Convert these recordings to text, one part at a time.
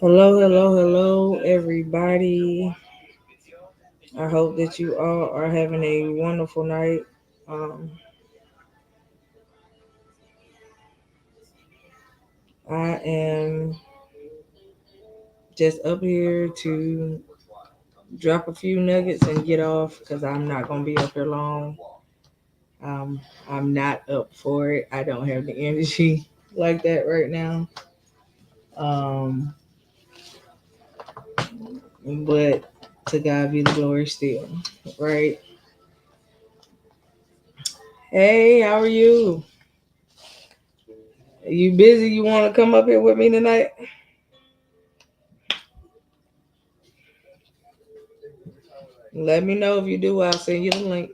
Hello, hello, hello, everybody. I hope that you all are having a wonderful night. Um, I am just up here to drop a few nuggets and get off because I'm not going to be up here long. Um, I'm not up for it. I don't have the energy like that right now. Um, but to God be the glory still, right? Hey, how are you? Are you busy? You want to come up here with me tonight? Let me know if you do. I'll send you the link.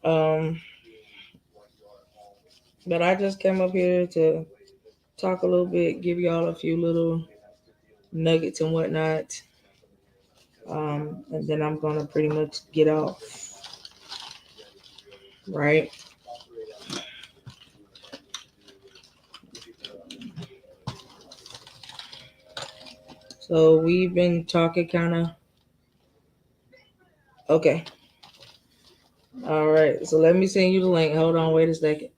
Um, but I just came up here to talk a little bit, give y'all a few little nuggets and whatnot. And then I'm gonna pretty much get off, right? So we've been talking kind of. Okay. All right. So let me send you the link. Hold on. Wait a second.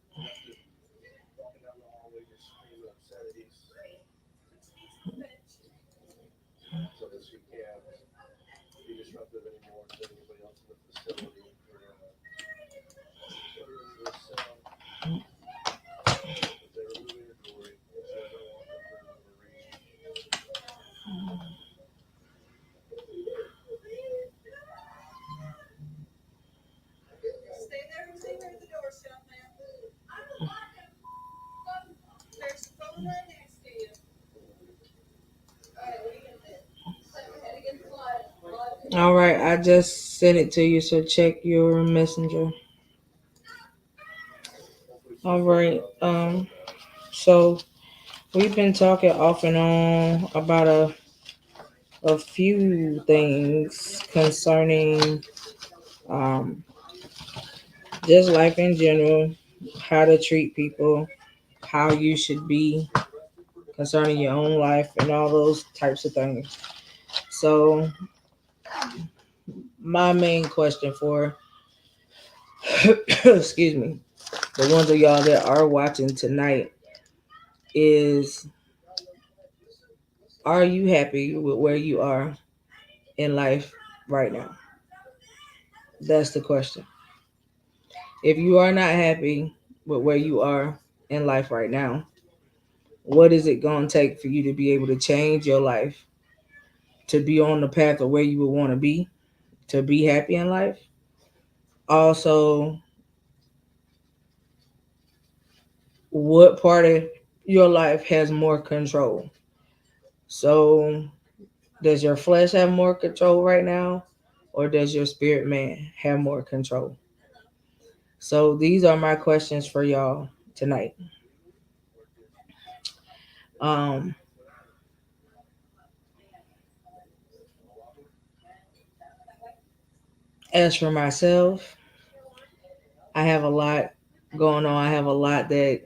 All right. I just sent it to you. So check your messenger. All right. So we've been talking off and on about a few things concerning um, just life in general, how to treat people, how you should be concerning your own life, and all those types of things. So, my main question for, excuse me, the ones of y'all that are watching tonight is, are you happy with where you are in life right now? That's the question. If you are not happy with where you are in life right now, what is it going to take for you to be able to change your life to be on the path of where you would want to be happy in life? Also, what part of your life has more control? So, does your flesh have more control right now, or does your spirit man have more control? So, these are my questions for y'all tonight. Um, as for myself, I have a lot going on. I have a lot that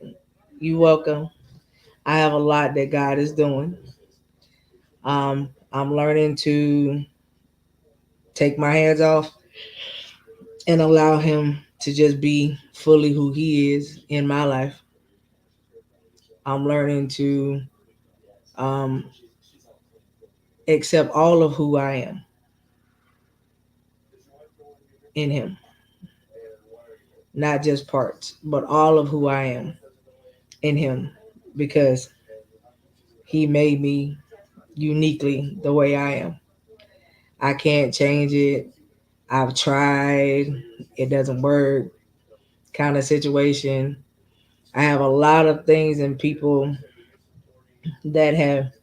you welcome. I have a lot that God is doing. I'm learning to take my hands off and allow Him to just be fully who He is in my life. I'm learning to um, accept all of who I am in Him, not just parts, but all of who I am in Him, because He made me uniquely the way I am. I can't change it. I've tried, it doesn't work, kind of situation. I have a lot of things and people that have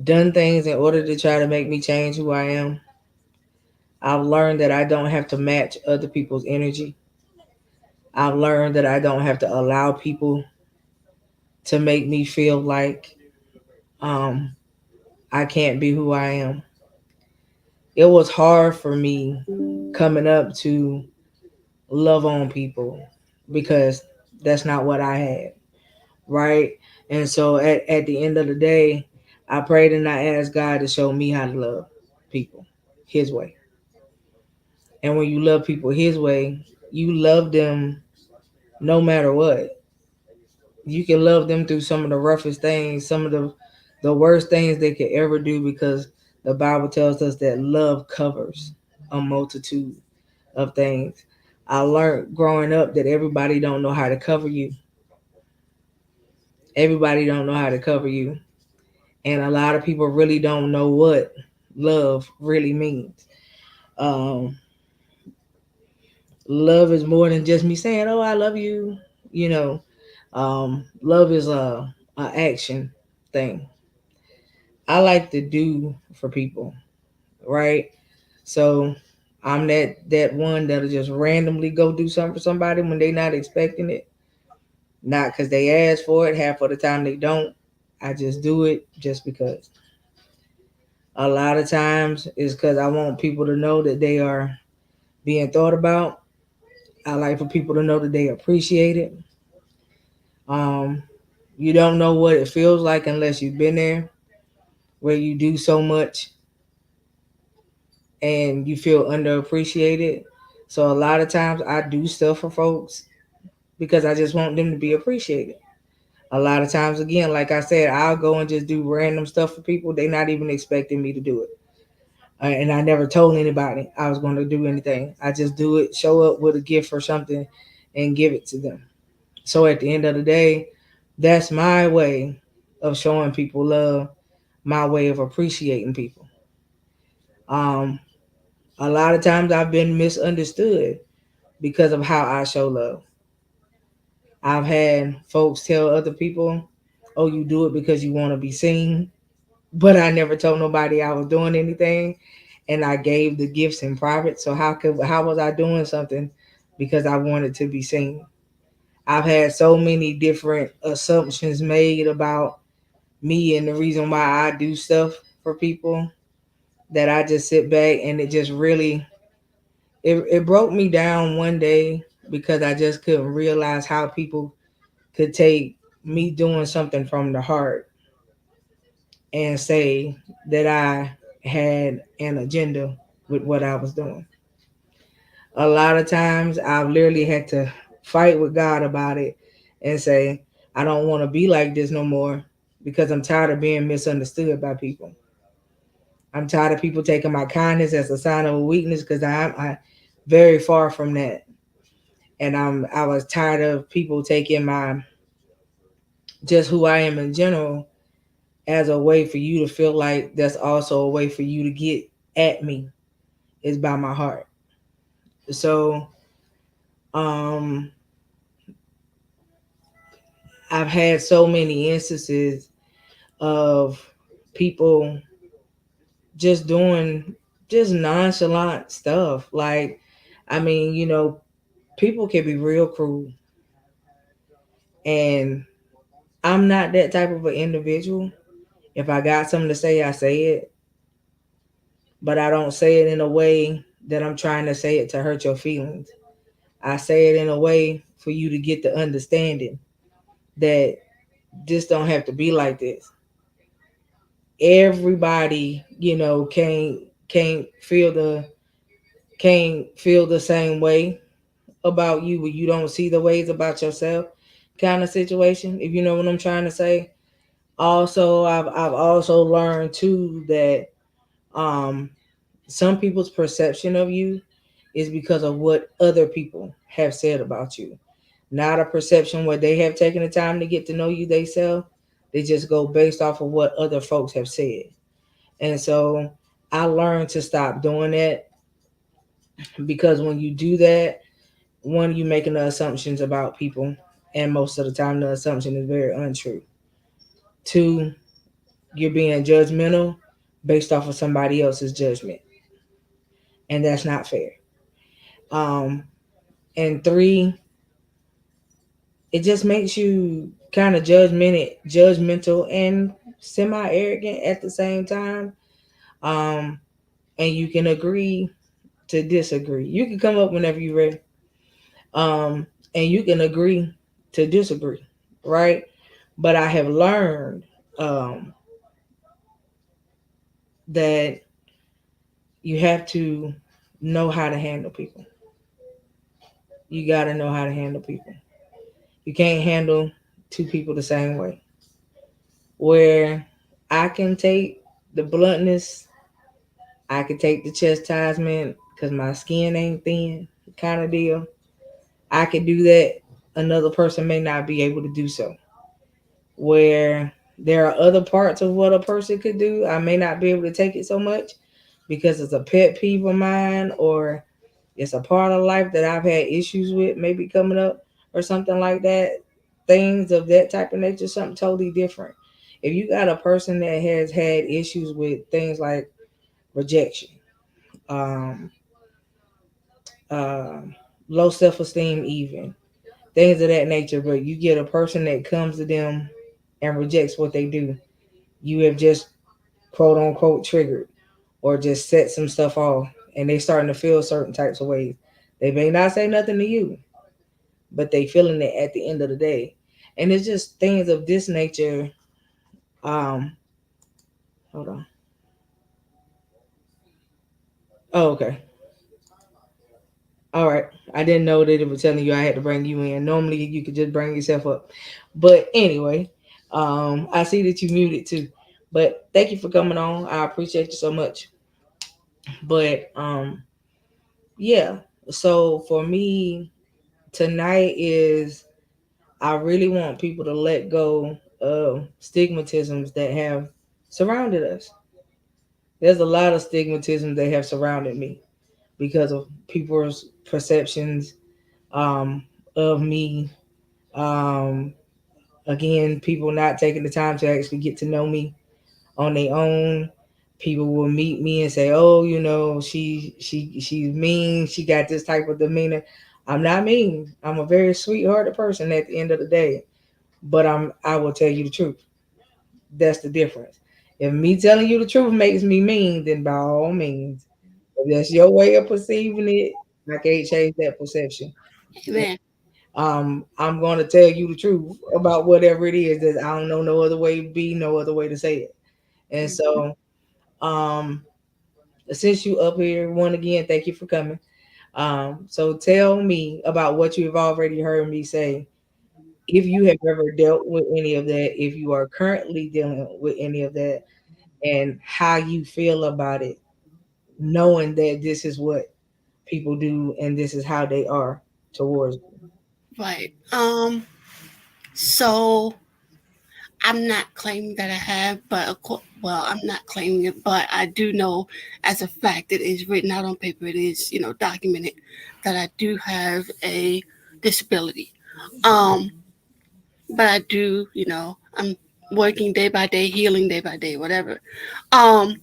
done things in order to try to make me change who I am. I've learned that I don't have to match other people's energy. I've learned that I don't have to allow people to make me feel like um, I can't be who I am. It was hard for me coming up to love on people because That's not what I had, right? And so at the end of the day, I prayed and I asked God to show me how to love people His way. And when you love people His way, you love them no matter what. You can love them through some of the roughest things, some of the worst things they could ever do, because the Bible tells us that love covers a multitude of things. I learned growing up that everybody don't know how to cover you. Everybody don't know how to cover you. And a lot of people really don't know what love really means. Um, love is more than just me saying, "Oh, I love you." You know, love is a action thing. I like to do for people, right? So I'm that one that'll just randomly go do something for somebody when they not expecting it, not because they asked for it. Half of the time they don't. I just do it just because. A lot of times it's because I want people to know that they are being thought about. I like for people to know that they appreciate it. Um, you don't know what it feels like unless you've been there, where you do so much and you feel underappreciated. So a lot of times I do stuff for folks because I just want them to be appreciated. A lot of times, again, like I said, I'll go and just do random stuff for people. They're not even expecting me to do it. And I never told anybody I was going to do anything. I just do it, show up with a gift or something, and give it to them. So at the end of the day, that's my way of showing people love, my way of appreciating people. Um, a lot of times I've been misunderstood because of how I show love. I've had folks tell other people, "Oh, you do it because you want to be seen," but I never told nobody I was doing anything, and I gave the gifts in private. So how was I doing something because I wanted to be seen? I've had so many different assumptions made about me and the reason why I do stuff for people that I just sit back, and it just really it broke me down one day because I just couldn't realize how people could take me doing something from the heart and say that I had an agenda with what I was doing. A lot of times I've literally had to fight with God about it and say, I don't want to be like this no more because I'm tired of being misunderstood by people. I'm tired of people taking my kindness as a sign of a weakness because I very far from that. And I was tired of people taking my just who I am in general as a way for you to feel like that's also a way for you to get at me is by my heart. So um I've had so many instances of people just doing just nonchalant stuff. Like, I mean, people can be real cruel, and I'm not that type of an individual. If I got something to say, I say it, but I don't say it in a way that I'm trying to say it to hurt your feelings. I say it in a way for you to get the understanding that this don't have to be like this. Everybody, can't feel the same way about you when you don't see the ways about yourself kind of situation, if you know what I'm trying to say. Also, I've also learned too that um some people's perception of you is because of what other people have said about you, not a perception where they have taken the time to get to know you themselves. They just go based off of what other folks have said. And so I learned to stop doing that, because when you do that, one, you making the assumptions about people, and most of the time the assumption is very untrue. Two, you're being judgmental based off of somebody else's judgment, and that's not fair. Um, and three, it just makes you kind of judgmental and semi arrogant at the same time. Um, and you can agree to disagree. You can come up whenever you're ready. And you can agree to disagree, right? But I have learned um, that you have to know how to handle people. You got to know how to handle people. You can't handle two people the same way. Where I can take the bluntness, I can take the chastisement because my skin ain't thin, kind of deal. I can do that. Another person may not be able to do so. Where there are other parts of what a person could do, I may not be able to take it so much because it's a pet peeve of mine or it's a part of life that I've had issues with, maybe coming up or something like that. Things of that type of nature, something totally different. If you got a person that has had issues with things like rejection, um, uh, low self esteem, even things of that nature, but you get a person that comes to them and rejects what they do, you have just quote unquote triggered or just set some stuff off and they starting to feel certain types of ways. They may not say nothing to you, but they feeling it at the end of the day. And it's just things of this nature. Um, hold on. Oh, okay. All right. I didn't know that it was telling you I had to bring you in. Normally you could just bring yourself up. But anyway, I see that you muted too. But thank you for coming on. I appreciate you so much. But yeah. So for me tonight is I really want people to let go of stigmatisms that have surrounded us. There's a lot of stigmatism that have surrounded me because of people's perceptions um, of me. Um, Again, people not taking the time to actually get to know me on their own. People will meet me and say, "Oh, you know, she's mean. She got this type of demeanor." I'm not mean. I'm a very sweethearted person at the end of the day, but I will tell you the truth. That's the difference. If me telling you the truth makes me mean, then by all means, if that's your way of perceiving it, I can't change that perception. Amen. I'm going to tell you the truth about whatever it is that I don't know no other way to be, no other way to say it. And Mhm. so, um, since you up here, one again, thank you for coming. So tell me about what you've already heard me say. If you have ever dealt with any of that, if you are currently dealing with any of that, and how you feel about it, knowing that this is what people do and this is how they are towards you. Right. So I'm not claiming that I have, but well, I'm not claiming it, but I do know as a fact it is written out on paper. It is, documented that I do have a disability. Um, but I do, I'm working day by day, healing day by day, whatever. Um,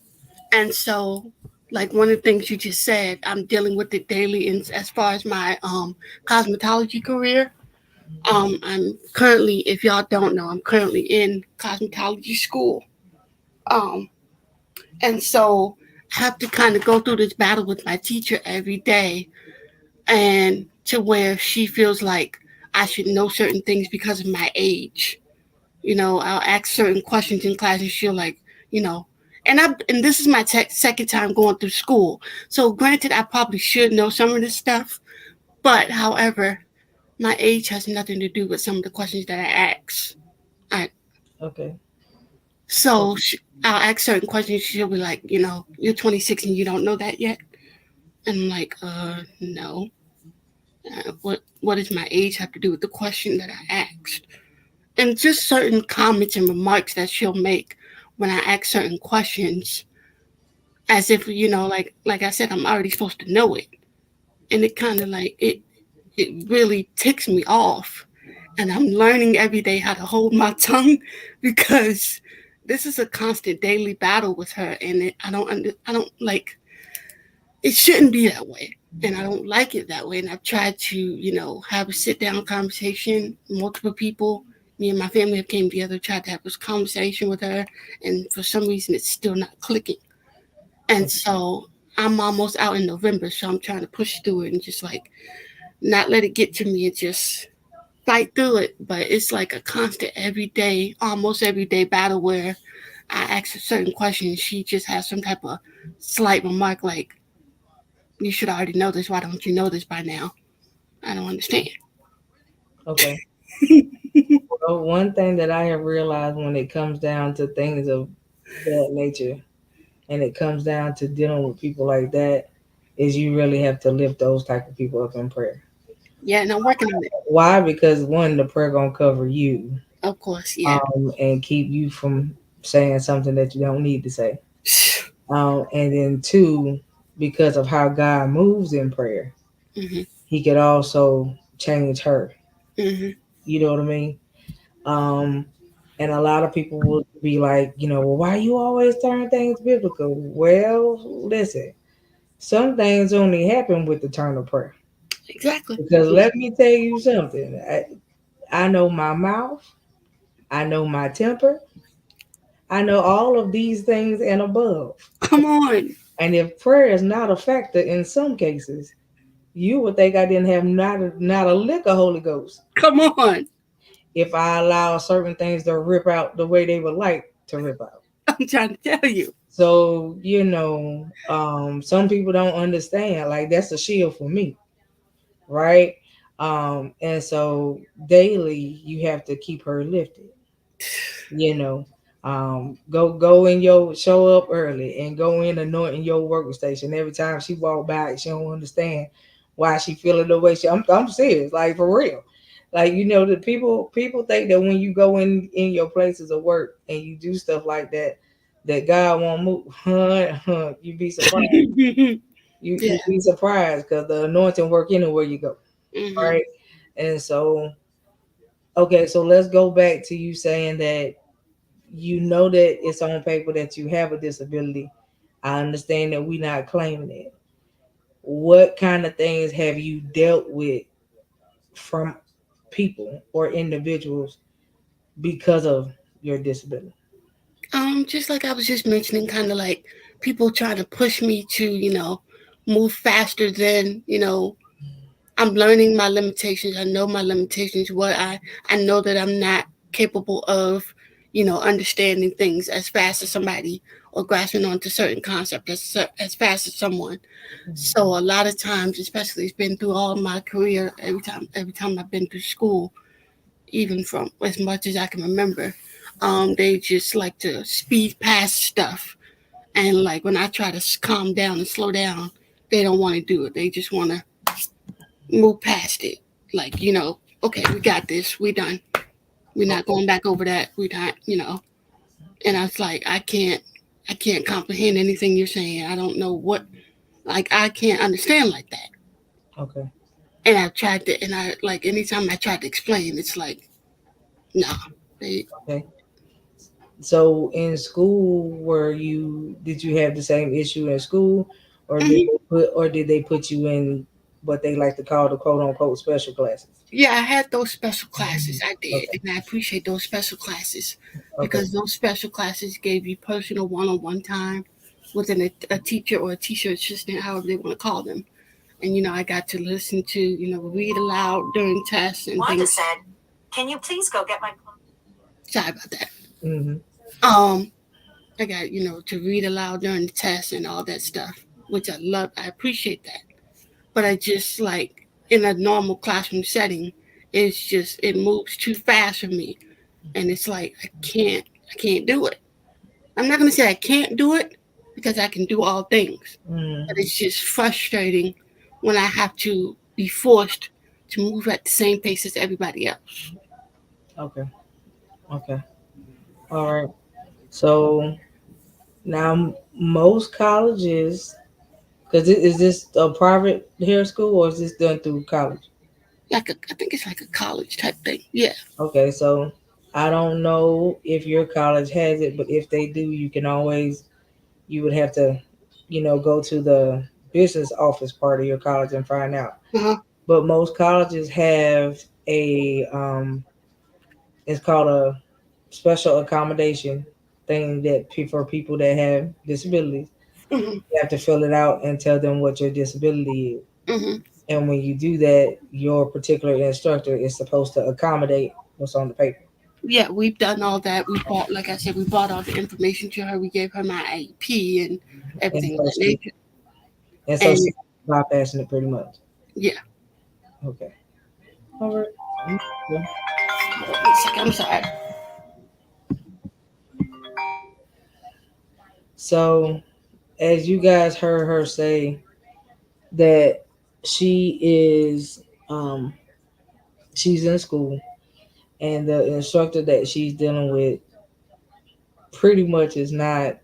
and so, like one of the things you just said, I'm dealing with it daily. In as far as my cosmetology career, I'm currently, if y'all don't know, I'm currently in cosmetology school. Um, and so I have to kind of go through this battle with my teacher every day, and to where she feels like I should know certain things because of my age. I'll ask certain questions in class, and she'll like, you know, and this is my second time going through school. So granted, I probably should know some of this stuff, but however, my age has nothing to do with some of the questions that I ask. I Okay. so I'll ask certain questions. She'll be like, you're 26 and you don't know that yet. And I'm like, no. What does my age have to do with the question that I asked? And just certain comments and remarks that she'll make when I ask certain questions, as if like I said, I'm already supposed to know it, and it kind of like it really ticks me off, and I'm learning every day how to hold my tongue because this is a constant daily battle with her, and I don't like it shouldn't be that way. And I don't like it that way. And I've tried to, have a sit down conversation, multiple people. Me and my family have came together, tried to have this conversation with her, and for some reason it's still not clicking. And so I'm almost out in November, so I'm trying to push through it and just like not let it get to me and just fight through it, but it's like a constant everyday, almost everyday battle where I ask a certain question, she just has some type of slight remark like, "You should already know this. Why don't you know this by now?" I don't understand. Okay. Well, one thing that I have realized when it comes down to things of that nature, and it comes down to dealing with people like that, is you really have to lift those type of people up in prayer. Yeah, and I'm working on it. Why? Because one, the prayer gonna cover you, Of course, yeah. and keep you from saying something that you don't need to say. And then two, because of how God moves in prayer, hmm He could also change her. hmm You know what I mean? Um, and a lot of people will be like, well, why you always turn things biblical? Well, listen, some things only happen with the turn of prayer. Exactly. Because let me tell you something. I know my mouth, I know my temper, I know all of these things and above. Come on. And if prayer is not a factor in some cases, you would think I didn't have not a lick of Holy Ghost Come on. if I allow certain things to rip out the way they would like to rip out. I'm trying to tell you. So, some people don't understand. Like that's a shield for me, right? And so daily you have to keep her lifted, you know. Go in your show up early and go in anointing your workstation. Every time she walk by, she don't understand why she feeling the way she. I'm serious, like for real. Like the people think that when you go in your places of work and you do stuff like that, that God won't move. You be surprised. You Yeah. be surprised because the anointing work anywhere you go, hmm right? And so, okay, so let's go back to you saying that that it's on paper that you have a disability. I understand that we're not claiming it. What kind of things have you dealt with from people or individuals because of your disability? Just like I was just mentioning, kind of like people trying to push me to, move faster than, I'm learning my limitations. I know my limitations. I know that I'm not capable of, understanding things as fast as somebody or grasping onto certain concepts as fast as someone. So a lot of times, especially it's been through all my career, every time I've been through school, even from as much as I can remember, they just like to speed past stuff. And like when I try to calm down and slow down, they don't want to do it. They just want to move past it. Like, okay, we got this. We done. We're not Okay. going back over that. We not. And I was like, I can't comprehend anything you're saying. I don't know what, like, I can't understand like that. Okay. And I've tried to, and I like anytime I try to explain, it's like, nah. They, Okay. So in school, did you have the same issue in school, or Mhm. did they put you in what they like to call the quote unquote special classes? Yeah, I had those special classes. I did, Okay. and I appreciate those special classes Okay. because those special classes gave you personal one-on-one time with a teacher or a teacher assistant, however they want to call them. And I got to listen to read aloud during tests and Wanda things. said, "Can you please go get my Sorry about that. Hmm. Um, I got to read aloud during the test and all that stuff, which I love. I appreciate that. But I just like in a normal classroom setting, it moves too fast for me, and it's like I can't do it. I'm not gonna say I can't do it because I can do all things, but Hmm. it's just frustrating when I have to be forced to move at the same pace as everybody else. Okay. Okay. All right. So now most colleges, because is this a private hair school or is this done through college? I think it's like a college type thing. Yeah. Okay, so I don't know if your college has it, but if they do, you would have to, go to the business office part of your college and find out. Uh-huh. But most colleges have it's called a special accommodation thing that for people that have disabilities. hmm You have to fill it out and tell them what your disability is. hmm And when you do that, your particular instructor is supposed to accommodate what's on the paper. Yeah, we've done all that. We bought, like I said, we bought all the information to her. We gave her my IEP and And everything of so that she nature. and so And she's bypassing it pretty much. yeah, Okay. All right. Yeah. hold on a second, I'm sorry. So as you guys heard her say that she is she's in school and the instructor that she's dealing with pretty much is not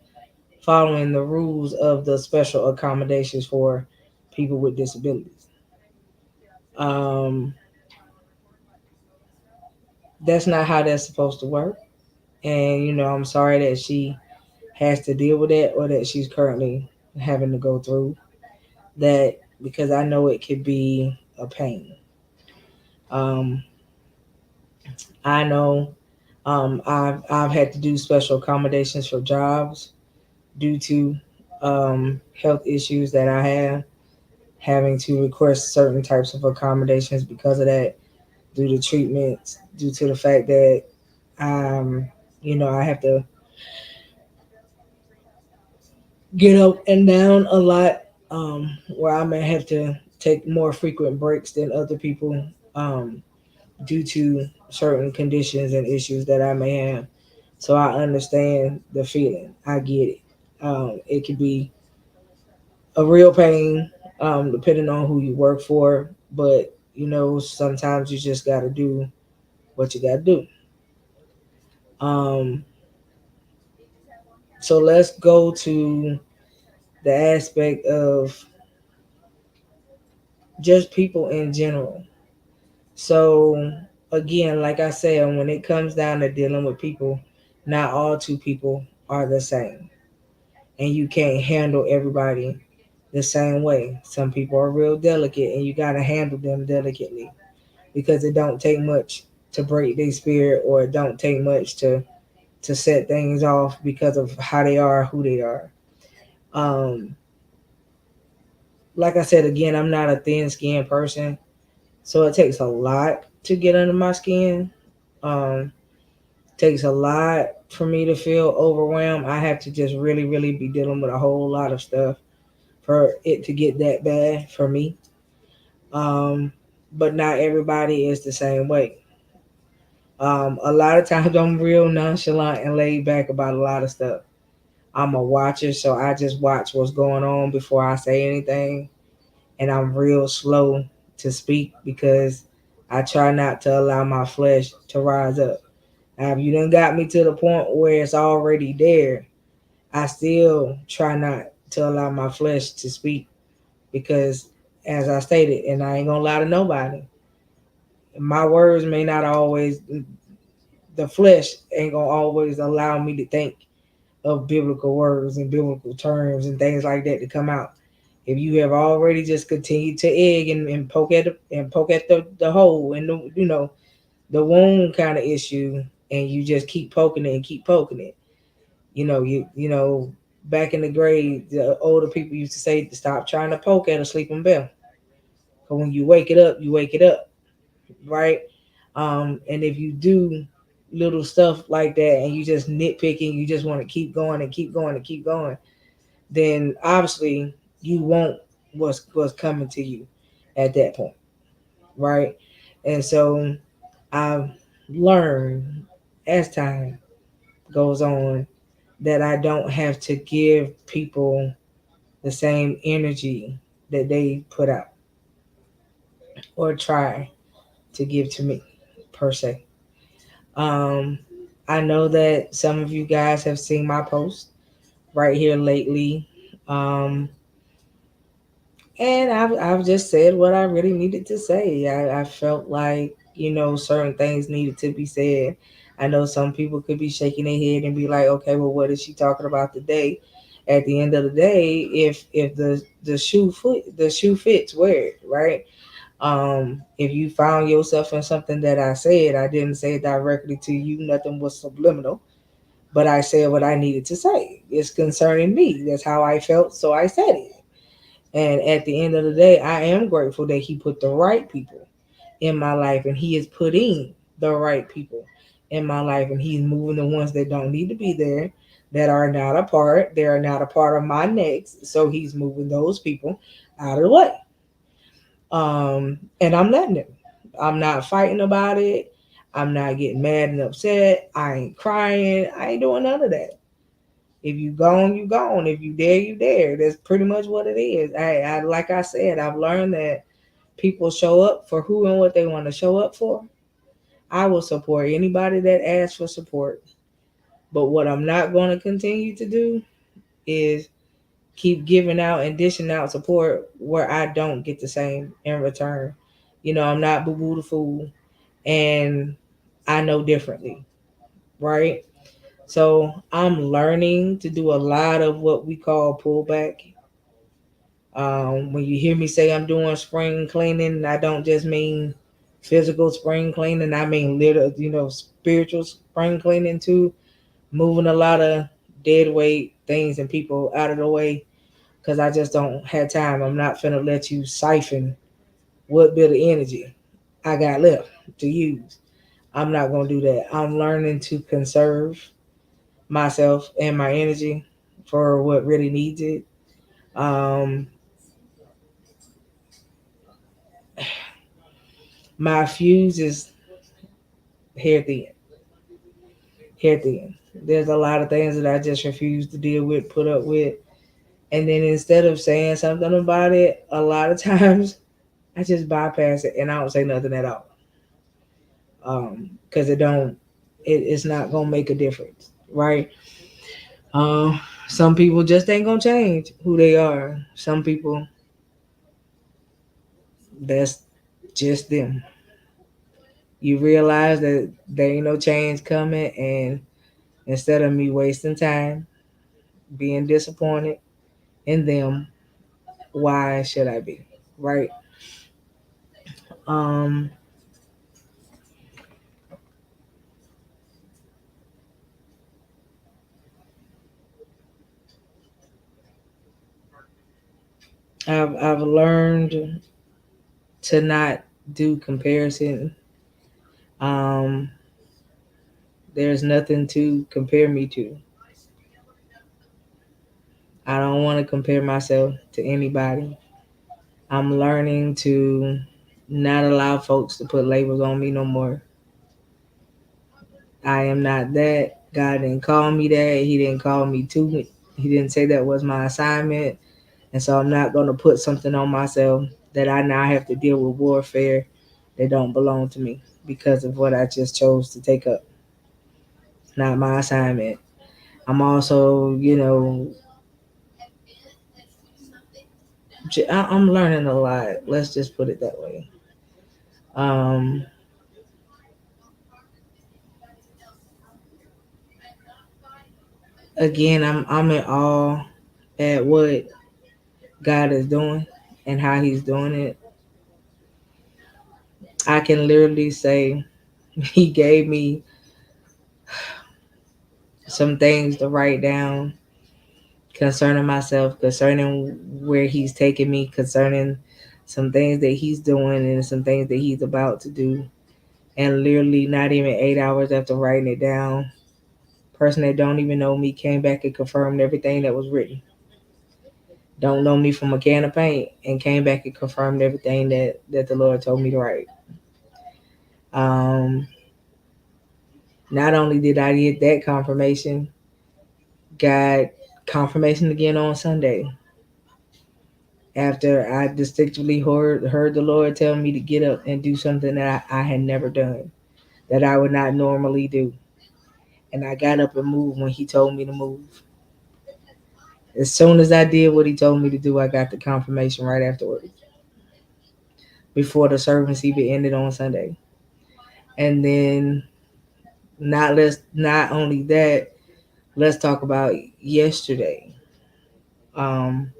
following the rules of the special accommodations for people with disabilities. Um, that's not how that's supposed to work. And I'm sorry that she has to deal with that or that she's currently having to go through that because I know it could be a pain. Um, I know I've had to do special accommodations for jobs due to health issues that I have, having to request certain types of accommodations because of that, due to treatments, due to the fact that um, I have to get up and down a lot, where I may have to take more frequent breaks than other people, due to certain conditions and issues that I may have. So I understand the feeling. I get it. It could be a real pain, depending on who you work for. But sometimes you just got to do what you got to do. Um, so let's go to the aspect of just people in general. So again, like I said, when it comes down to dealing with people, not all two people are the same, and you can't handle everybody the same way. Some people are real delicate, and you got to handle them delicately because it don't take much to break their spirit, or it don't take much to set things off because of how they are, who they are. Um, like I said again, I'm not a thin skinned person, so it takes a lot to get under my skin. Um, takes a lot for me to feel overwhelmed. I have to just really, really be dealing with a whole lot of stuff for it to get that bad for me. Um, but not everybody is the same way. A lot of times I'm real nonchalant and laid back about a lot of stuff. I'm a watcher, so I just watch what's going on before I say anything. And I'm real slow to speak because I try not to allow my flesh to rise up. Now, if you done got me to the point where it's already there, I still try not to allow my flesh to speak because, as I stated, and I ain't gonna lie to nobody, my words may not always, the flesh ain't gonna always allow me to think of biblical words and biblical terms and things like that to come out. If you have already just continued to egg and poke at the hole and the wound kind of issue, and you just keep poking it and keep poking it, back in the grade, the older people used to say to stop trying to poke at a sleeping bell. Because when you wake it up, you wake it up, right? And if you do little stuff like that and you just nitpicking, you just want to keep going and keep going and keep going, then obviously you won't what's coming to you at that point, right? And so I've learned as time goes on that I don't have to give people the same energy that they put out or try to give to me per se. Um, I know that some of you guys have seen my post right here lately. Um, and I've just said what I really needed to say. I felt like, certain things needed to be said. I know some people could be shaking their head and be like, okay, well, what is she talking about today? At the end of the day, if the shoe fits, wear it, right? If you found yourself in something that I said, I didn't say it directly to you, nothing was subliminal, but I said what I needed to say. It's concerning me. That's how I felt, so I said it. And at the end of the day, I am grateful that he put the right people in my life, and he is putting the right people in my life, and he's moving the ones that don't need to be there, that are not a part, they are not a part of my next. So he's moving those people out of the way. And I'm letting him. I'm not fighting about it. I'm not getting mad and upset. I ain't crying. I ain't doing none of that. If you gone, you gone. If you there, you there. That's pretty much what it is. I like I said, I've learned that people show up for who and what they want to show up for. I will support anybody that asks for support. But what I'm not going to continue to do is keep giving out and dishing out support where I don't get the same in return. I'm not Boo Boo the Fool, and I know differently, right? So I'm learning to do a lot of what we call pullback. When you hear me say I'm doing spring cleaning, I don't just mean physical spring cleaning. I mean little, spiritual spring cleaning too. Moving a lot of dead weight things and people out of the way because I just don't have time. I'm not finna let you siphon what bit of energy I got left to use. I'm not gonna do that. I'm learning to conserve myself and my energy for what really needs it. Um, my fuse is hair thin. Hair thin. There's a lot of things that I just refuse to deal with, put up with. And then instead of saying something about it, a lot of times I just bypass it and I don't say nothing at all. Because it's not gonna make a difference, right? Some people just ain't gonna change who they are. Some people, that's just them. You realize that there ain't no change coming, and instead of me wasting time being disappointed in them, why should I be, right? Um, I've learned to not do comparison. Um, there's nothing to compare me to. I don't want to compare myself to anybody. I'm learning to not allow folks to put labels on me no more. I am not that. God didn't call me that. He didn't call me to me. He didn't say that was my assignment. And so I'm not going to put something on myself that I now have to deal with warfare that don't belong to me because of what I just chose to take up. It's not my assignment. I'm also, I'm learning a lot. Let's just put it that way. Um, Again, I'm in awe at what God is doing and how He's doing it. I can literally say He gave me some things to write down concerning myself, concerning where He's taking me, concerning some things that He's doing and some things that He's about to do. And literally, not even 8 hours after writing it down, person that don't even know me came back and confirmed everything that was written. Don't know me from a can of paint and came back and confirmed everything that the Lord told me to write. Um, Not only did I get that confirmation, got confirmation again on Sunday after I distinctly heard the Lord tell me to get up and do something that I had never done, that I would not normally do. And I got up and moved when He told me to move. As soon as I did what He told me to do, I got the confirmation right afterwards, before the service even ended on Sunday. And then not only that, let's talk about yesterday. Um,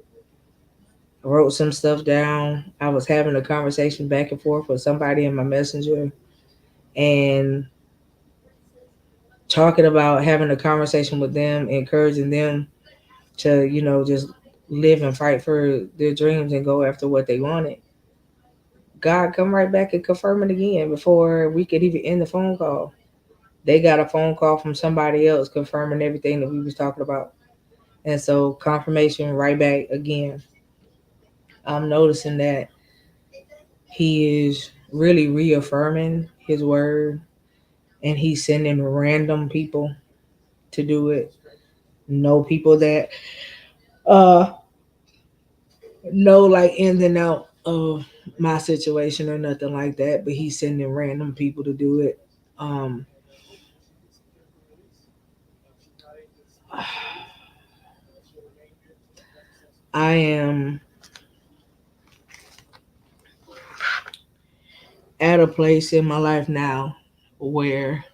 I wrote some stuff down. I was having a conversation back and forth with somebody in my messenger and talking about having a conversation with them, encouraging them to, just live and fight for their dreams and go after what they wanted, God come right back and confirm it again before we could even end the phone call. They got a phone call from somebody else confirming everything that we was talking about. And so confirmation right back again. I'm noticing that he is really reaffirming his word and he's sending random people to do it. No people that uh know like ins and out of my situation or nothing like that, but he's sending random people to do it. Um I am at a place in my life now where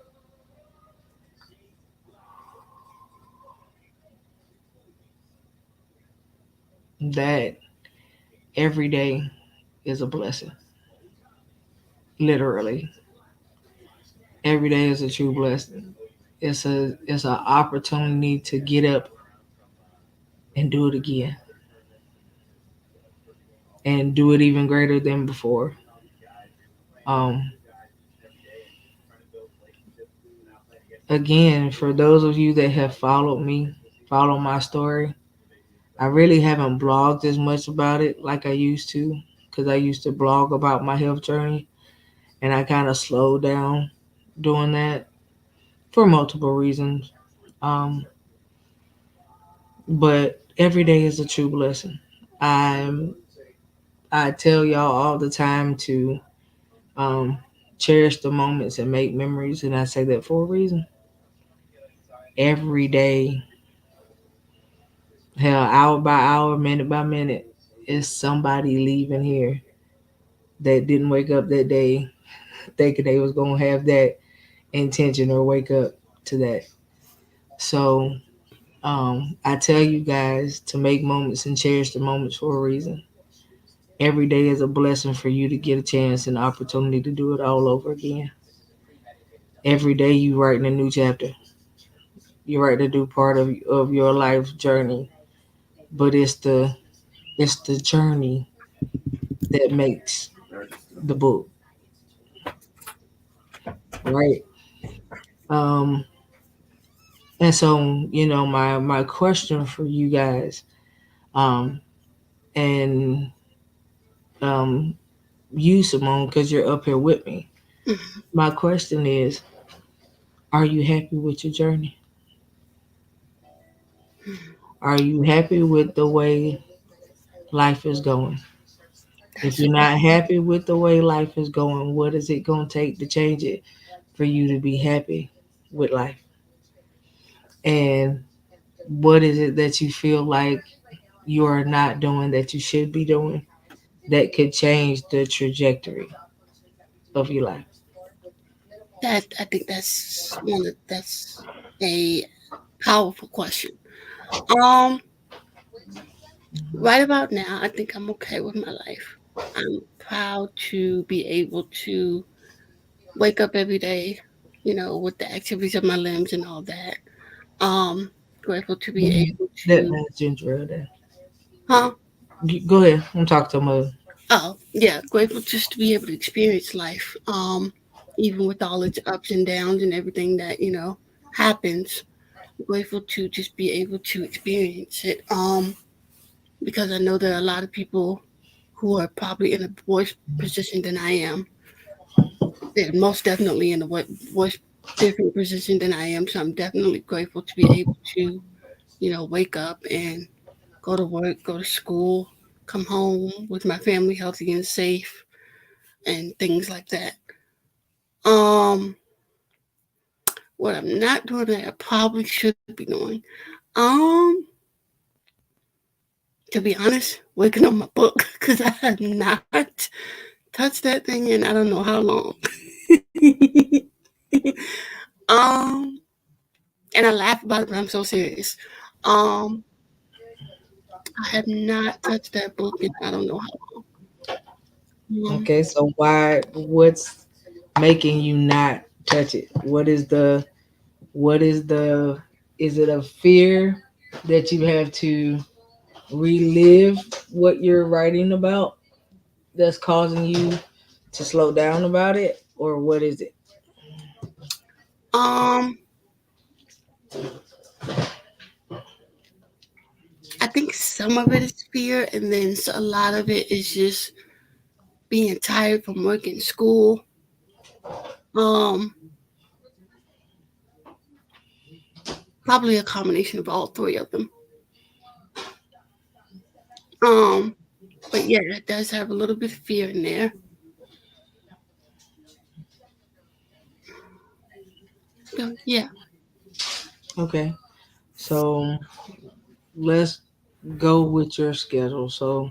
that every day is a blessing. Literally, every day is a true blessing. It's an opportunity to get up and do it again and do it even greater than before. Um, Again, for those of you that have followed me, follow my story. I really haven't blogged as much about it like I used to because I used to blog about my health journey and I kind of slowed down doing that for multiple reasons. Um, but every day is a true blessing. I'm I tell y'all all the time to um, cherish the moments and make memories, and I say that for a reason. Every day, hell, hour by hour, minute by minute, is somebody leaving here that didn't wake up that day thinking they was gonna have that intention or wake up to that. So I tell you guys to make moments and cherish the moments for a reason. Every day is a blessing for you to get a chance and opportunity to do it all over again. Every day you writing a new chapter. You're right to do part of your life's journey, but it's the journey that makes the book, right? Um, and so my question for you guys, um, and um, you Simone, because you're up here with me. Mhm. My question is, are you happy with your journey? Are you happy with the way life is going? If That's you're not happy with the way life is going, what is it going to take to change it for you to be happy with life? And what is it that you feel like you are not doing that you should be doing that could change the trajectory of your life? that. I think that's a powerful question. Um, right about now, I think I'm okay with my life. I'm proud to be able to wake up every day, with the activities of my limbs and all that. Um, grateful to be able That to, man's ginger ale there. huh? Go ahead. I'm talking to mother. Oh, yeah, grateful just to be able to experience life. Even with all its ups and downs and everything that happens. Grateful to just be able to experience it. Because I know there are a lot of people who are probably in a worse position than I am. They're most definitely in a worse different position than I am. So I'm definitely grateful to be able to, wake up and go to work, go to school, come home with my family healthy and safe and things like that. Um, what I'm not doing that I probably should be doing. Um, to be honest, working on my book because I have not touched that thing in I don't know how long. um, and I laugh about it, but I'm so serious. Um, I have not touched that book in I don't know how long. Okay, so what's making you not touch it? What is the, is it a fear that you have to relive what you're writing about that's causing you to slow down about it, or what is it? Um, I think some of it is fear, and then a lot of it is just being tired from work and school. Um, Probably a combination of all three of them. Um, but yeah, that does have a little bit of fear in there. So, yeah. Okay, so let's go with your schedule. So,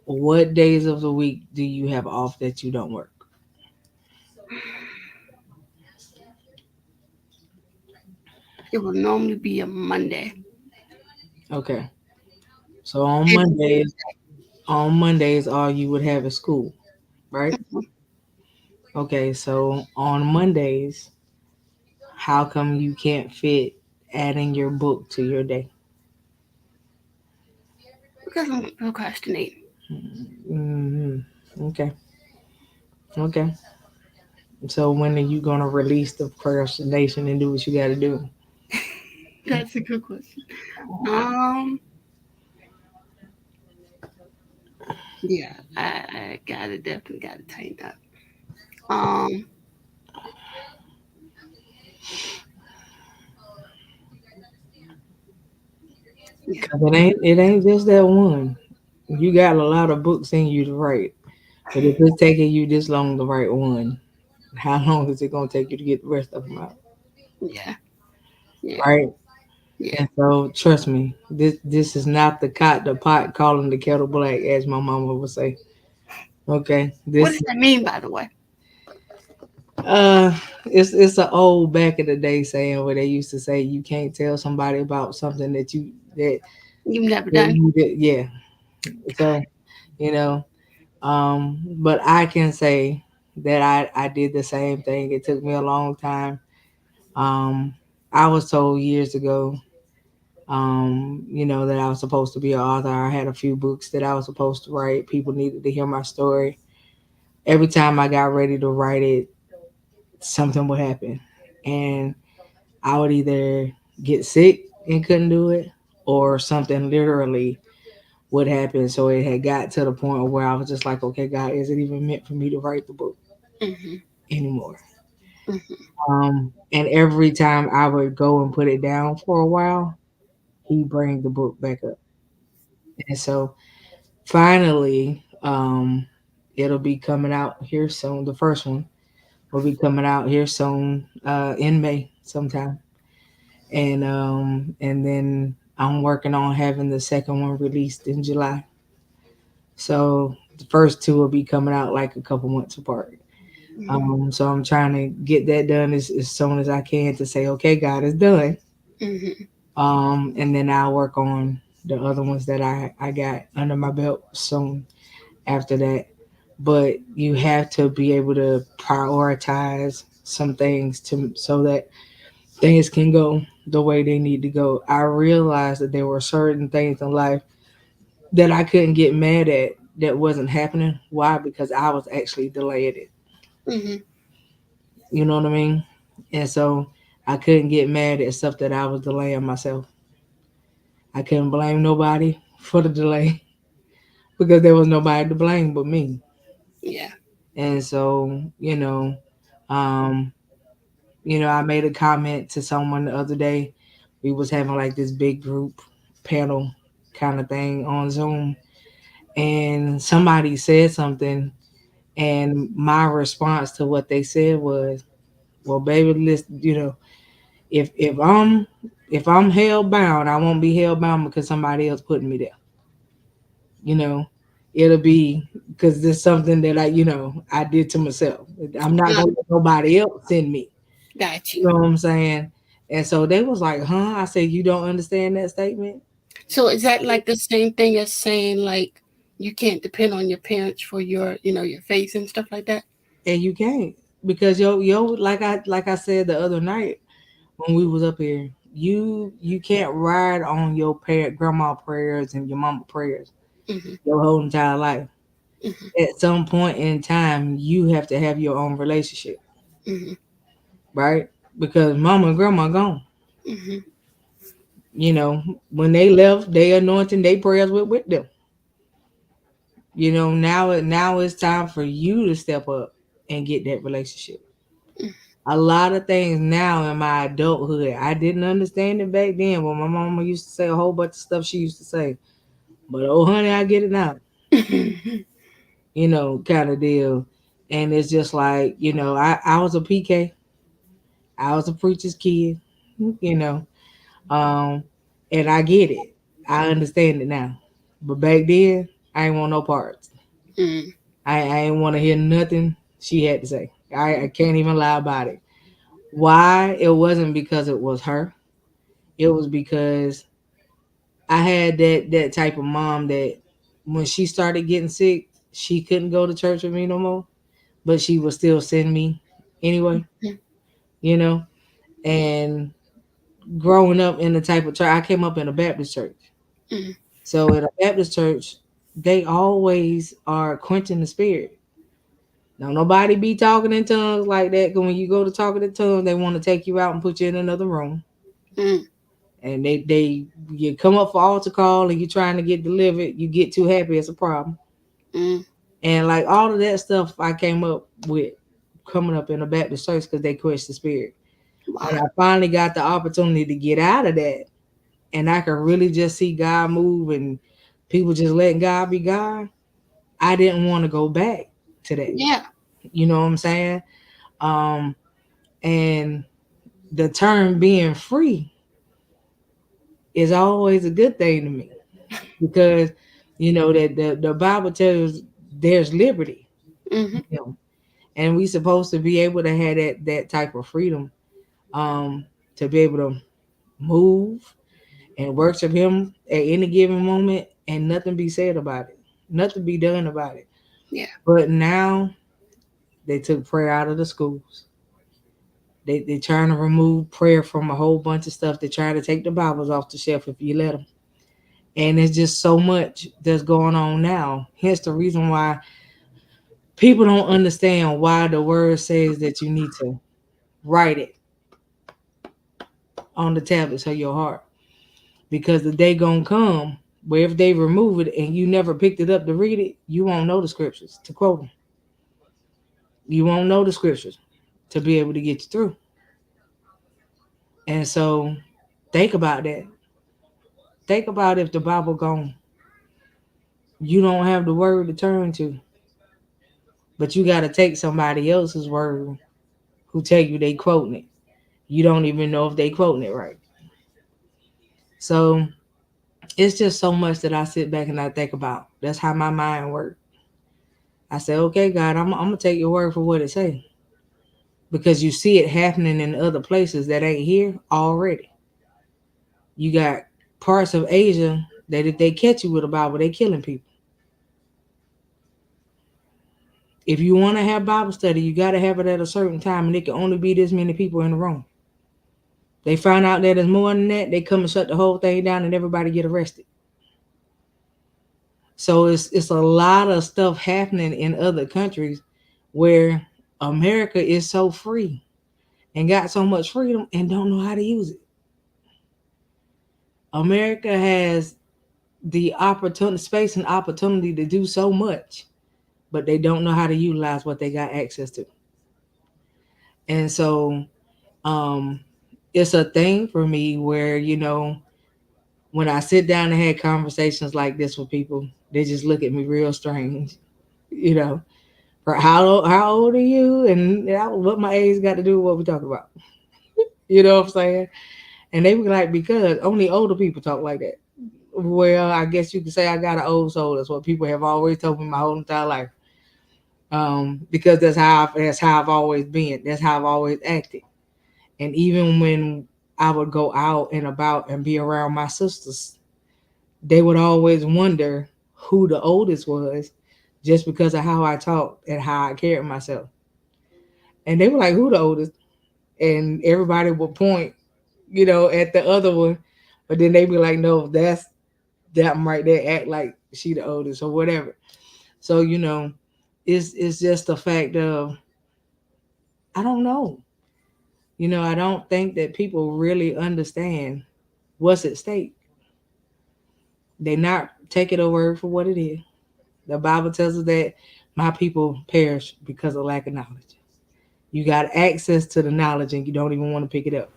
what days of the week do you have off that you don't work? It will normally be a Monday. Okay, so And on Mondays, all you would have is school, right? Okay, so on Mondays, how come you can't fit adding your book to your day? because I'm procrastinating. Hmm. Okay, okay. So when are you gonna release the procrastination and do what you got to do? That's a good question. Um, yeah, I gotta definitely gotta tighten up. Um, yeah. 'Cause it ain't just that one. You got a lot of books in you to write, but if it's taking you this long to write one, how long is it gonna take you to get the rest of them out? Yeah, yeah, Right? yeah. And so trust me, this is not the pot calling the kettle black, as my mama would say. Okay, What this does that mean, by the way? uh, it's an old back in the day saying where they used to say you can't tell somebody about something You've never that done. you did. Yeah, so you know, but I can say that I did the same thing. It took me a long time. Um, I was told years ago, that I was supposed to be an author. I had a few books that I was supposed to write. People needed to hear my story. Every time I got ready to write it, something would happen. And I would either get sick and couldn't do it, or something literally would happen. So it had got to the point where I was just like, okay, God, is it even meant for me to write the book Hmm. anymore? Hmm. And every time I would go and put it down for a while, he'd bring the book back up. And so finally, it'll be coming out here soon. The first one will be coming out here soon, in May sometime. And then I'm working on having the second one released in July. So the first two will be coming out like a couple months apart. So I'm trying to get that done as soon as I can to say, okay, God, it's done. Hmm. And then I'll work on the other ones that I got under my belt soon after that. But you have to be able to prioritize some things to so that things can go the way they need to go. I realized that there were certain things in life that I couldn't get mad at that wasn't happening. Why? Because I was actually delaying it. Hmm. You know what I mean? And so I couldn't get mad at stuff that I was delaying myself. I couldn't blame nobody for the delay because there was nobody to blame but me. Yeah. And so, um, I made a comment to someone the other day. We was having like this big group panel kind of thing on Zoom, and somebody said something, and my response to what they said was, "Well, baby, listen, if I'm held bound, I won't be held bound because somebody else putting me there. You know, it'll be because there's something that I did to myself. I'm not Uh, gonna let nobody else send me. got You you. know what I'm saying?" And so they was like, "Huh?" I said, "You don't understand that statement?" So is that like the same thing as saying like you can't depend on your parents for your, your faith and stuff like that? And you can't, because yo, like I said the other night when we was up here, You can't ride on your grandma prayers and your mama prayers Mhm. your whole entire life. Mhm. At some point in time, you have to have your own relationship, Mhm. right? Because mama and grandma gone. Mhm. You know, when they left, they anointing their prayers with them. You know, now it's time for you to step up and get that relationship. Mhm. A lot of things now in my adulthood, I didn't understand it back then. But my mama used to say a whole bunch of stuff she used to say. But oh, honey, I get it now. Mhm. You know, kind of deal. And it's just like, you know, I was a PK. I was a preacher's kid. You know, um, and I get it. I understand it now. But back then, I ain't want no parts. Mhm. I ain't want to hear nothing she had to say. I can't even lie about it. Why? It wasn't because it was her. It was because I had that type of mom that when she started getting sick, she couldn't go to church with me no more, but she would still send me anyway, you know. And growing up in the type of church, I came up in a Baptist church. Mhm. So in a Baptist church, they always are quenching the spirit. Now nobody be talking in tongues like that. 'Cause when you go to talking in tongues, they want to take you out and put you in another room. Mhm. And they you come up for altar call and you're trying to get delivered, you get too happy, it's a problem. Mhm. And like all of that stuff I came up with coming up in a Baptist church because they quenched the spirit. When Wow. I finally got the opportunity to get out of that and I could really just see God move and people just letting God be God, I didn't want to go back to that. Yeah. You know what I'm saying? Um, and the term being free is always a good thing to me because you know that the Bible tells there's liberty, Mhm. you know, and we supposed to be able to have that type of freedom, to be able to move and worship Him at any given moment, and nothing be said about it, nothing be done about it. Yeah. But now they took prayer out of the schools. They trying to remove prayer from a whole bunch of stuff. They're trying to take the Bibles off the shelf if you let them. And it's just so much that's going on now. Hence the reason why people don't understand why the word says that you need to write it on the tablets of your heart. Because the day gonna come where if they remove it and you never picked it up to read it, you won't know the scriptures to quote them. You won't know the scriptures to be able to get you through. And so think about that. Think about if the Bible gone. You don't have the word to turn to, but you got to take somebody else's word who tell you they quoting it. You don't even know if they quoting it right. So it's just so much that I sit back and I think about. That's how my mind works. I say, okay, God, I'm gonna take your word for what it say because you see it happening in other places that ain't here already. You got parts of Asia that if they catch you with a Bible, they killing people. If you want to have Bible study, you got to have it at a certain time, and it can only be this many people in the room. They find out that there's more than that, they come and shut the whole thing down, and everybody get arrested. So it's a lot of stuff happening in other countries where America is so free and got so much freedom and don't know how to use it. America has the opportunity, space and opportunity to do so much, but they don't know how to utilize what they got access to. And so um it's a thing for me where, you know, when I sit down and have conversations like this with people, they just look at me real strange, you know. For how old are you? And what my age got to do with what we talking about. You know what I'm saying? And they be like, because only older people talk like that. Well, I guess you could say I got an old soul. That's what people have always told me my whole entire life. Because that's how I've always been. That's how I've always acted. And even when I would go out and about and be around my sisters, they would always wonder who the oldest was just because of how I talked and how I carried myself. And they were like, who the oldest? And everybody would point, at the other one. But then they be like, no, that's that one right there. Act like she the oldest or whatever. So it's just a fact of I don't know. I don't think that people really understand what's at stake. They not take it a word for what it is. The Bible tells us that my people perish because of lack of knowledge. You got access to the knowledge and you don't even want to pick it up.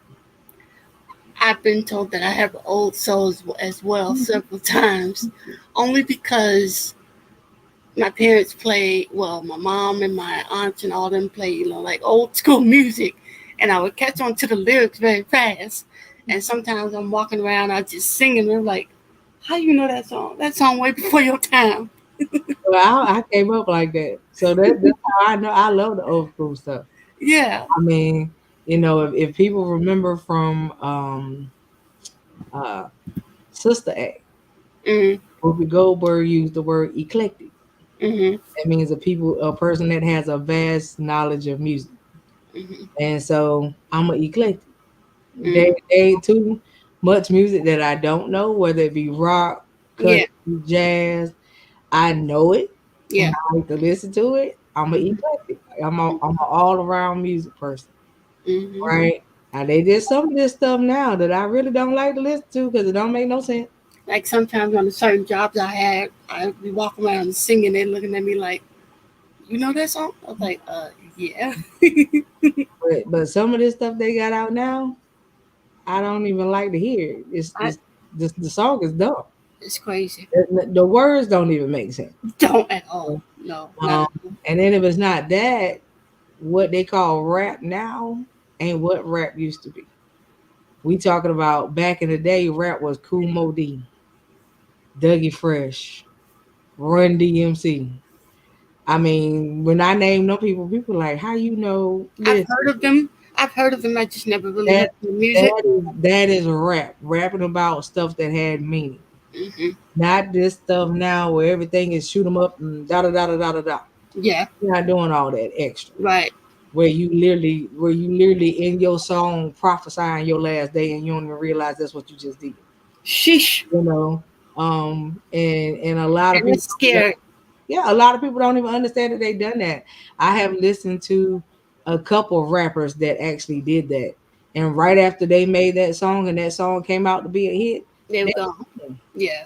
I've been told that I have old souls as well several times, only because my parents play, well, my mom and my aunts and all them play, like old school music, and I would catch on to the lyrics very fast. And sometimes I'm walking around, I just singing, and I'm like, how you know that song? That song way before your time. Well, I came up like that. So that's how I know I love the old school stuff. Yeah. I mean, if people remember from uh, Sister Act, Mm-hmm. Whoopi Goldberg used the word eclectic. Mm-hmm. That means a person that has a vast knowledge of music. Mm-hmm. And so I'm an eclectic. Mm-hmm. There ain't too much music that I don't know, whether it be rock, country, Yeah. jazz. I know it and Yeah. I like to listen to it. I'm an eclectic. I'm an all around music person, Mm-hmm. right? Now they did some of this stuff now that I really don't like to listen to because it don't make no sense. Like sometimes on the certain jobs I had, I'd be walking around singing, they looking at me like, you know that song? I was like, yeah. But some of this stuff they got out now, I don't even like to hear it. I, The song is dumb. it's crazy. The words don't even make sense. Don't at all. No, not Um, at all. and then if it's not that, what they call rap now ain't what rap used to be. We talking about back in the day, rap was Kool Moe Dee, Dougie Fresh, Run DMC. I mean, when I name them people like, how you know I've this? heard of them. I've heard of them. I just never really That listened to the music. that is rap, rapping about stuff that had meaning. Hmm. Not this stuff now where everything is shoot 'em up and da da da da da da da. Yeah, You're not doing all that extra. right. Where you literally in your song prophesying your last day and you don't even realize that's what you just did. Sheesh. You know, and a lot of And people, it's scary. yeah, a lot of people don't even understand that they done that. I have listened to a couple of rappers that actually did that, and right after they made that song and that song came out to be a hit, They were they gone. Yeah,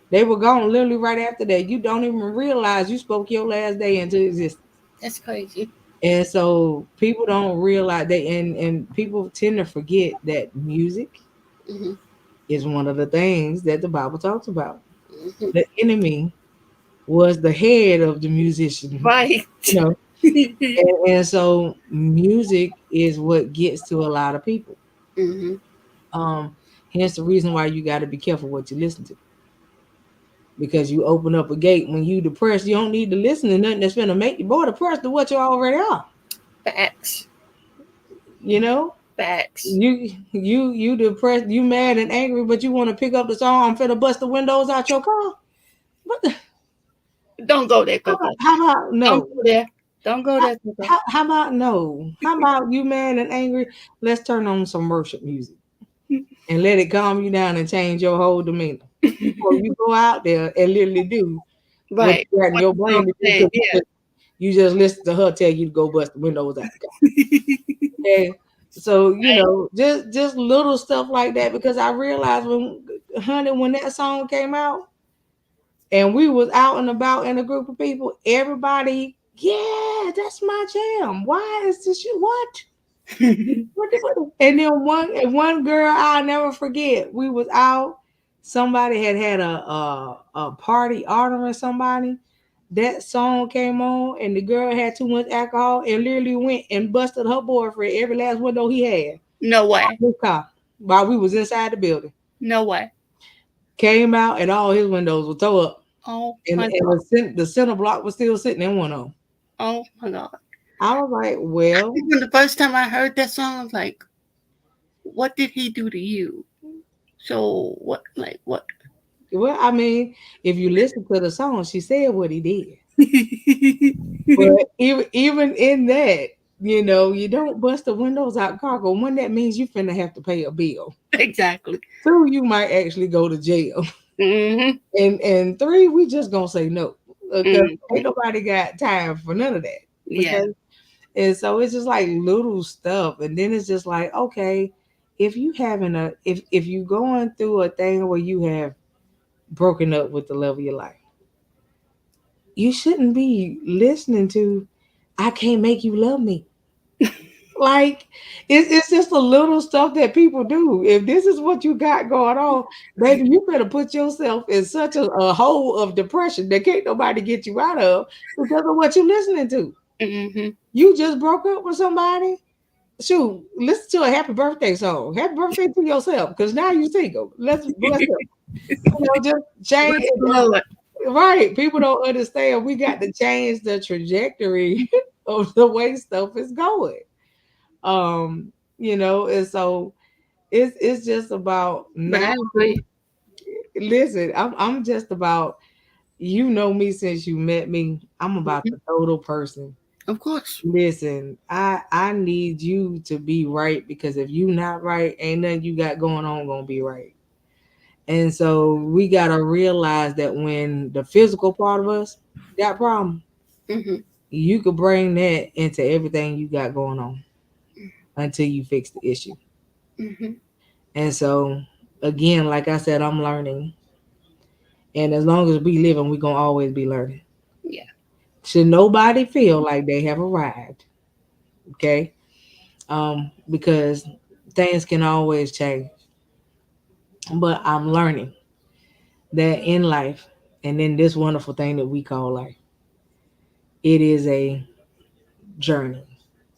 they were gone literally right after that. You don't even realize you spoke your last day into existence. that's crazy. And so people don't realize and people tend to forget that music Hmm. is one of the things that the Bible talks about. Hmm. The enemy was the head of the musician, Right. you know. And so music is what gets to a lot of people. Hmm. Um, Hence the reason why you got to be careful what you listen to. Because you open up a gate when you depressed, you don't need to listen to nothing that's gonna make you more depressed than what you already are. Facts. You know, Facts. you depressed, you mad and angry, but you want to pick up the song, I'm finna bust the windows out your car. What the, Don't go there, how Coco. about, how about Don't no? go there. Don't go there, Coco. How about no? How about you mad and angry? Let's turn on some worship music and let it calm you down and change your whole demeanor before you go out there and literally do what Right. you got in What your the song brain to do said, because you just listen to her tell you to go bust the windows out the car. yeah. Okay. So, Right. just little stuff like that because I realized when that song came out and we was out and about in a group of people, everybody, yeah, that's my jam. Why is this you? What? And then one girl I'll never forget. We was out. Somebody had a party ordering somebody. That song came on, and the girl had too much alcohol and literally went and busted her boyfriend every last window he had No way. his car while we was inside the building. No way. Came out and all his windows were tore up, Oh and, my and god. the center block was still sitting in one of them. Oh my god. I was like, well, Even the first time I heard that song, I was like, what did he do to you? So what like what? well, I mean, if you listen to the song, she said what he did. But even in that, You don't bust the windows out cargo. One, that means you finna have to pay a bill. Exactly. Two, you might actually go to jail. Mm-hmm. And three, we just gonna say no. Because Mm-hmm. ain't nobody got time for none of that. Yeah. Okay. And so it's just like little stuff. And then it's just like, okay, if you going through a thing where you have broken up with the love of your life, you shouldn't be listening to I can't make you love me. Like it's just a little stuff that people do. If this is what you got going on, baby, you better put yourself in such a hole of depression that can't nobody get you out of because of what you're listening to. Mm-hmm. You just broke up with somebody. Shoot, listen to a happy birthday song. Happy birthday to yourself, because now you single. Let's bless them. Just change Let's it. blow it. Right. People don't understand. We got to change the trajectory of the way stuff is going. And so it's just about But now. I agree. Listen, I'm just about me since you met me. I'm about Mhm. the total person. Of course. Listen, I need you to be right because if you not right, ain't nothing you got going on gonna be right. And so we gotta realize that when the physical part of us got problem, Mm-hmm. you could bring that into everything you got going on until you fix the issue. Mm-hmm. And so again, like I said, I'm learning. And as long as we living, we gonna always be learning. Yeah. Should nobody feel like they have arrived, okay? Because things can always change. But I'm learning that in life and in this wonderful thing that we call life, it is a journey.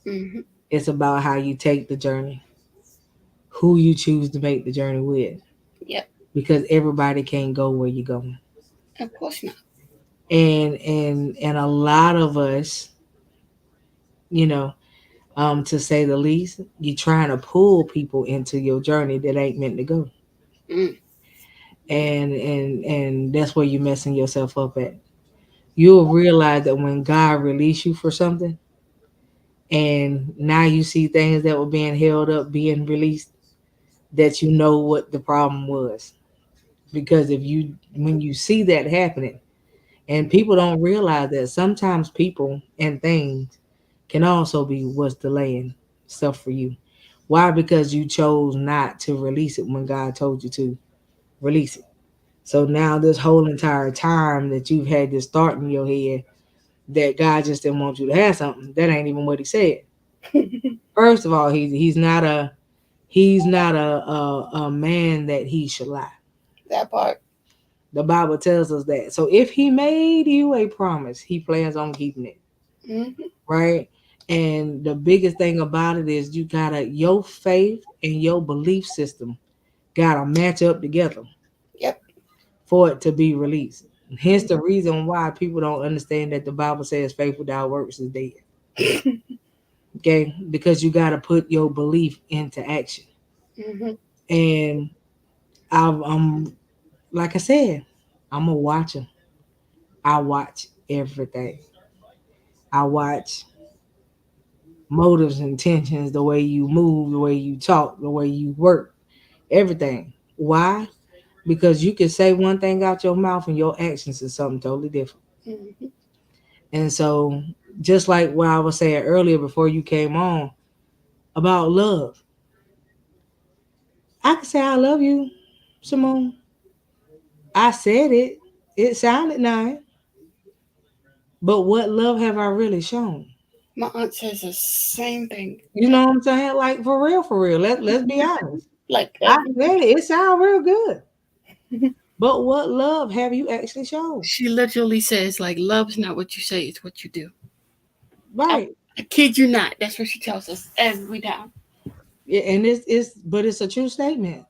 Mm-hmm. It's about how you take the journey, who you choose to make the journey with, Yep. because everybody can't go where you're going. Of course not. And a lot of us, you know, to say the least, you're trying to pull people into your journey that ain't meant to go. Mm. And that's where you're messing yourself up at. You'll realize that when God released you for something, and now you see things that were being held up being released, that you know what the problem was. Because if you when you see that happening, and people don't realize that sometimes people and things can also be what's delaying stuff for you. Why? Because you chose not to release it when God told you to release it. So now this whole entire time that you've had this thought in your head that God just didn't want you to have something, that ain't even what he said. First of all, he's not a man that he should lie. That part. The Bible tells us that. So if he made you a promise, he plans on keeping it, Mm-hmm. right? And the biggest thing about it is you gotta your faith and your belief system gotta match up together Yep. for it to be released. Hence the reason why people don't understand that the Bible says faith without works is dead. Okay, because you gotta put your belief into action. Mm-hmm. And I'm like I said, I'm a watcher. I watch everything. I watch motives, intentions, the way you move, the way you talk, the way you work, everything. Why? Because you can say one thing out your mouth and your actions is something totally different. Mm-hmm. And so, just like what I was saying earlier before you came on about love, I can say I love you, Simone. I said it. It sounded nice, but what love have I really shown? My aunt says the same thing. You know what I'm saying? Like for real, for real. Let's be honest. Like I every. said it. It sounds real good. But what love have you actually shown? She literally says, like, love's not what you say, it's what you do. I, Right. I kid you not. That's what she tells us every time. Yeah, and it's a true statement.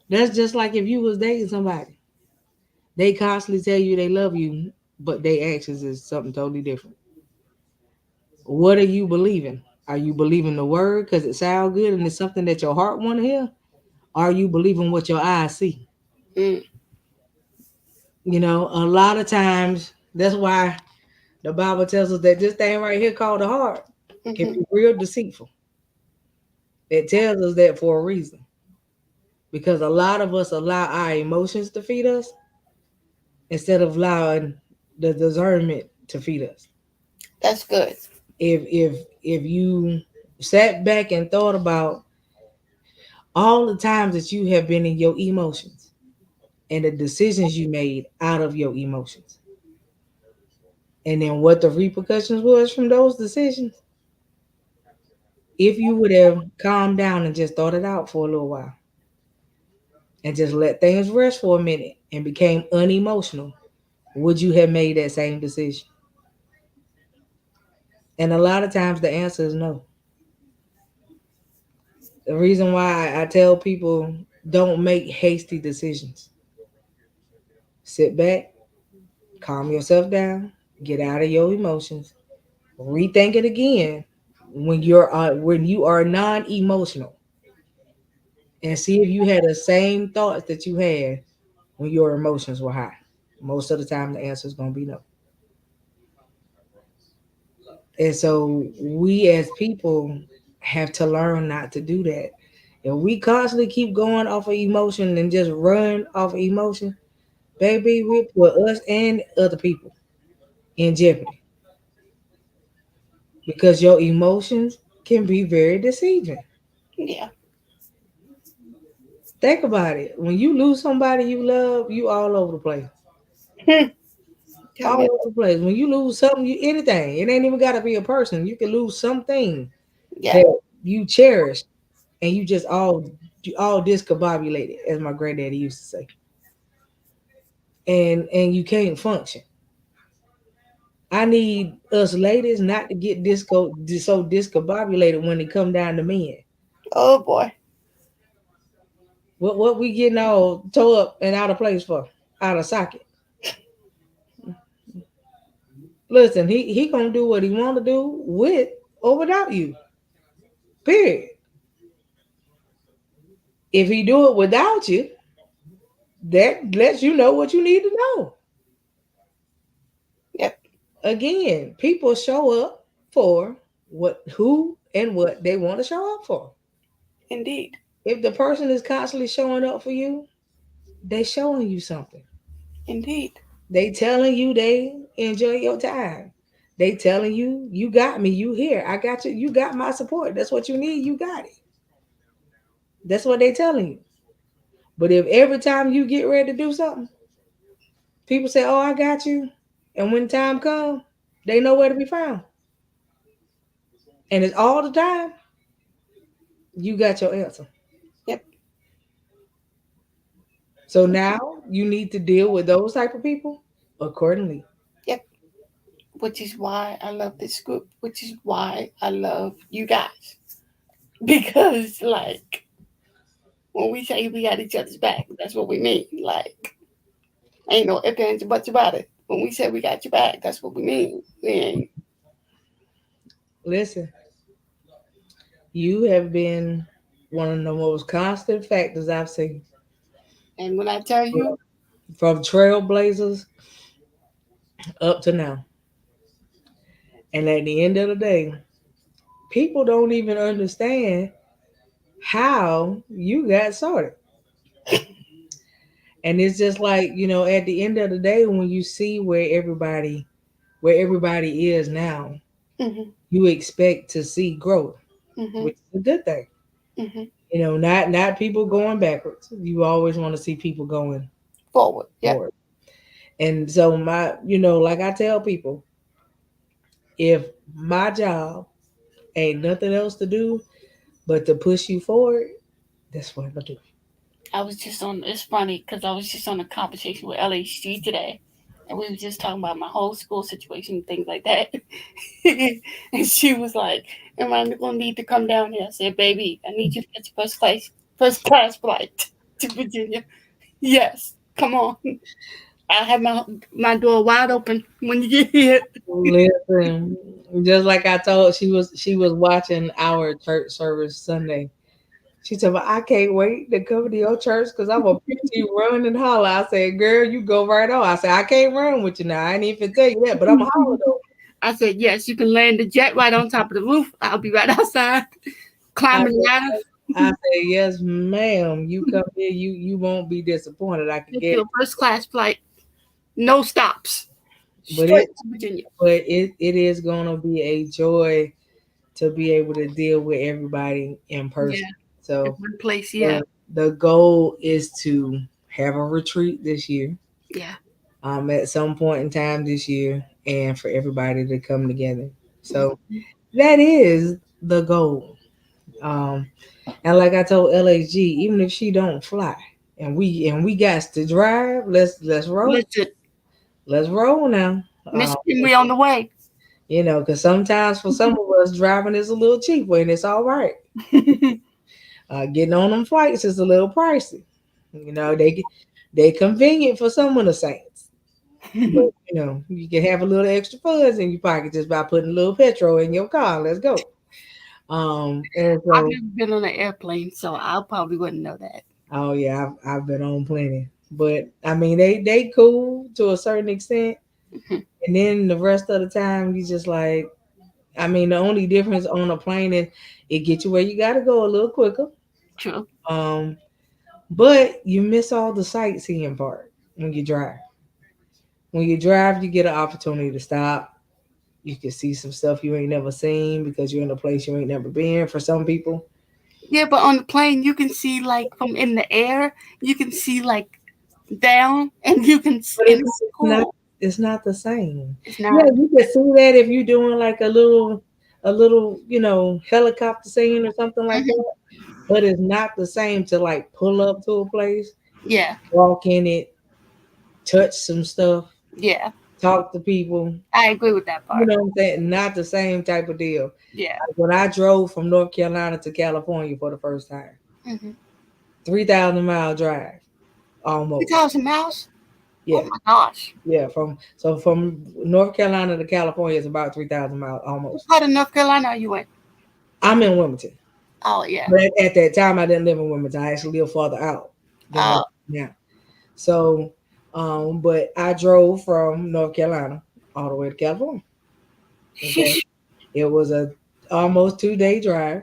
That's just like if you was dating somebody. They constantly tell you they love you, but their actions is something totally different. What are you believing? Are you believing the word because it sounds good and it's something that your heart want to hear? Are you believing what your eyes see? Mm. A lot of times that's why the Bible tells us that this thing right here called the heart. can Mm-hmm. be real deceitful. It tells us that for a reason. Because a lot of us allow our emotions to feed us instead of allowing the discernment to feed us. That's good. If you sat back and thought about all the times that you have been in your emotions and the decisions you made out of your emotions, and then what the repercussions was from those decisions, if you would have calmed down and just thought it out for a little while and just let things rest for a minute and became unemotional, would you have made that same decision? And a lot of times the answer is no. The reason why I tell people don't make hasty decisions. Sit back, calm yourself down, get out of your emotions, rethink it again when you are non-emotional, and see if you had the same thoughts that you had when your emotions were high. Most of the time, the answer is going to be no. And so we as people have to learn not to do that. If we constantly keep going off of emotion and just run off of emotion, baby, we put us and other people in jeopardy because your emotions can be very deceiving. Yeah. Think about it. When you lose somebody you love, you all over the place. Tell All me. over the place. When you lose something, you anything. It ain't even got to be a person. You can lose something Yeah. that you cherish, and you all discombobulated, as my granddaddy used to say, and you can't function. I need us ladies not to get so discombobulated when it come down to men. Oh boy. What we getting all toe up and out of place for, out of socket? Listen, he gonna do what he want to do with or without you. Period. If he do it without you, that lets you know what you need to know. Yep. Again, people show up for who and what they want to show up for. Indeed. If the person is constantly showing up for you, they showing you something. Indeed. They telling you they enjoy your time. They telling you you got me, you here, I got you, you got my support. That's what you need, you got it. That's what they telling you. But if every time you get ready to do something, people say, "Oh, I got you," and when time comes, they know where to be found, and it's all the time, you got your answer. Yep. So now you need to deal with those type of people accordingly. Yep. Which is why I love this group. Which is why I love you guys. Because like when we say we got each other's back, that's what we mean. Like ain't no ifs ands or buts about it. When we say we got your back, that's what we mean. We ain't. Listen, you have been one of the most constant factors I've seen And when I tell you, from trailblazers up to now. And at the end of the day, people don't even understand how you got started. And it's just like, at the end of the day, when you see where everybody is now, mm-hmm, you expect to see growth, mm-hmm, which is a good thing. mm-hmm, Not people going backwards. You always want to see people going forward. Yep. forward. And so like I tell people, if my job ain't nothing else to do but to push you forward, that's what I'm gonna do. I was just on. It's funny because I was just on a conversation with LHG today, and we were just talking about my whole school situation and things like that. And she was like, "Am I gonna need to come down here?" I said, "Baby, I need you to get your first class flight to Virginia." Yes, come on. I have my door wide open when you get here. Listen, just like I told, she was watching our church service Sunday. She said, "Well, I can't wait to come to your church because I'm a pretty run and holler." I said, "Girl, you go right on." I said, "I can't run with you now. I ain't even tell you that, but I'm a holler though." I said, yes, you can land the jet right on top of the roof. I'll be right outside I, climbing the ladder. I say, yes, ma'am. You come here, you won't be disappointed. I can Take you get, a first class flight, no stops, but it, straight to Virginia. it is gonna be a joy to be able to deal with everybody in Yeah, person. in So one place. Yeah, the goal is to have a retreat this year, yeah. at some point in time this year, and for everybody to come together. So Mhm. that is the goal. Um, and like I told LHG, even if she don't fly, and we got to drive, let's roll, Listen, let's roll now. Miss we on the way. Because sometimes for some of us, driving is a little cheaper, and it's all right. Getting on them flights is a little pricey. They convenient for some of the saints, but you can have a little extra funds in your pocket just by putting a little petrol in your car. Let's go. And I've so, never been on an airplane, so I probably wouldn't know that. oh yeah, I've been on plenty, but I mean they cool to a certain extent, Mhm. and then the rest of the time you just like, I mean, the only difference on a plane is it gets you where you got to go a little quicker. True. Um, but you miss all the sightseeing part when you drive. When you drive, you get an opportunity to stop. You can see some stuff you ain't never seen because you're in a place you ain't never been. For some people, Yeah, but on the plane, you can see like from in the air, you can see like down, and but and it's, it's it's not. cool. It's not the same. It's Yeah, not. you can see that if you're doing like a little, helicopter scene or something like Mhm. that. But it's not the same to like pull up to a place, Yeah, walk in it, touch some stuff, yeah. talk to people. I agree with that You part. know what I'm saying? Not the same type of deal. Yeah. Like when I drove from North Carolina to California for the first time, Mm-hmm. 3,000 mile drive Two almost. thousand miles. Oh Yeah, my gosh. yeah. From North Carolina to California is about 3,000 miles What almost. part of North Carolina are you in? I'm in Wilmington, Oh yeah. but at that time I didn't live in Wilmington. I actually live farther out than what Oh. I am now. So, but I drove from North Carolina all the way to California. Okay, Sheesh. it was a almost 2 day drive.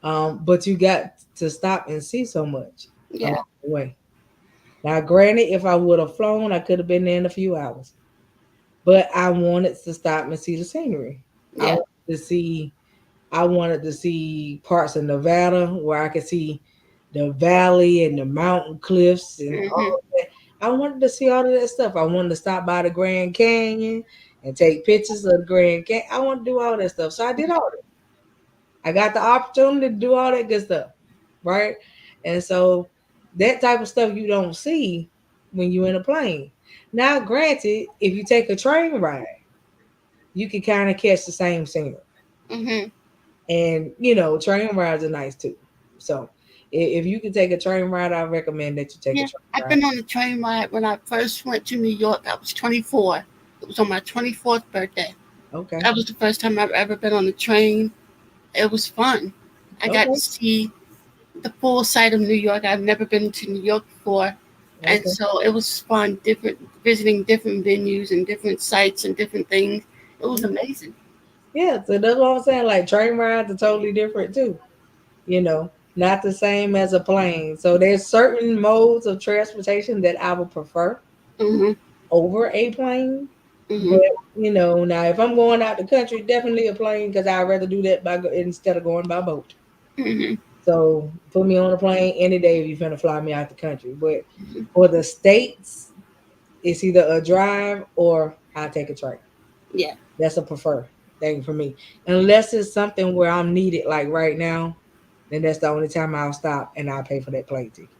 But you got to stop and see so much along Yeah. the way. Now, granted, if I would have flown, I could have been there in a few hours. But I wanted to stop and see the scenery. I Yeah. wanted to see. I wanted to see parts of Nevada where I could see the valley and the mountain cliffs and Mm-hmm. all of that. I wanted to see all of that stuff. I wanted to stop by the Grand Canyon and take pictures of the Grand Canyon. I want to do all that stuff. So I did all that. I got the opportunity to do all that good stuff, right? And so that type of stuff you don't see when you're in a plane. Now, granted, if you take a train ride, you can kind of catch the same scenery, Mm-hmm. and train rides are nice too. So if you can take a train ride, I recommend that you take a Yeah. train I've ride. been on a train ride when I first went to New York. I was 24. It was on my 24th birthday. Okay, That was the first time I've ever been on a train. It was fun. I got okay, to see the full side of New York. I've never been to New York before. And okay. so it was fun, different visiting different venues and different sites and different things. It was amazing. Yeah, so that's what I'm saying. Like train rides are totally different too. Not the same as a plane. So there's certain modes of transportation that I would prefer Mhm. over a plane. Mhm. But now if I'm going out the country, definitely a plane because I'd rather do that instead of going by boat. Mhm. So put me on a plane any day if you're gonna fly me out the country. But for the states, it's either a drive or I take a train. Yeah. That's a prefer thing for me. Unless it's something where I'm needed, like right now, then that's the only time I'll stop and I'll pay for that plane ticket.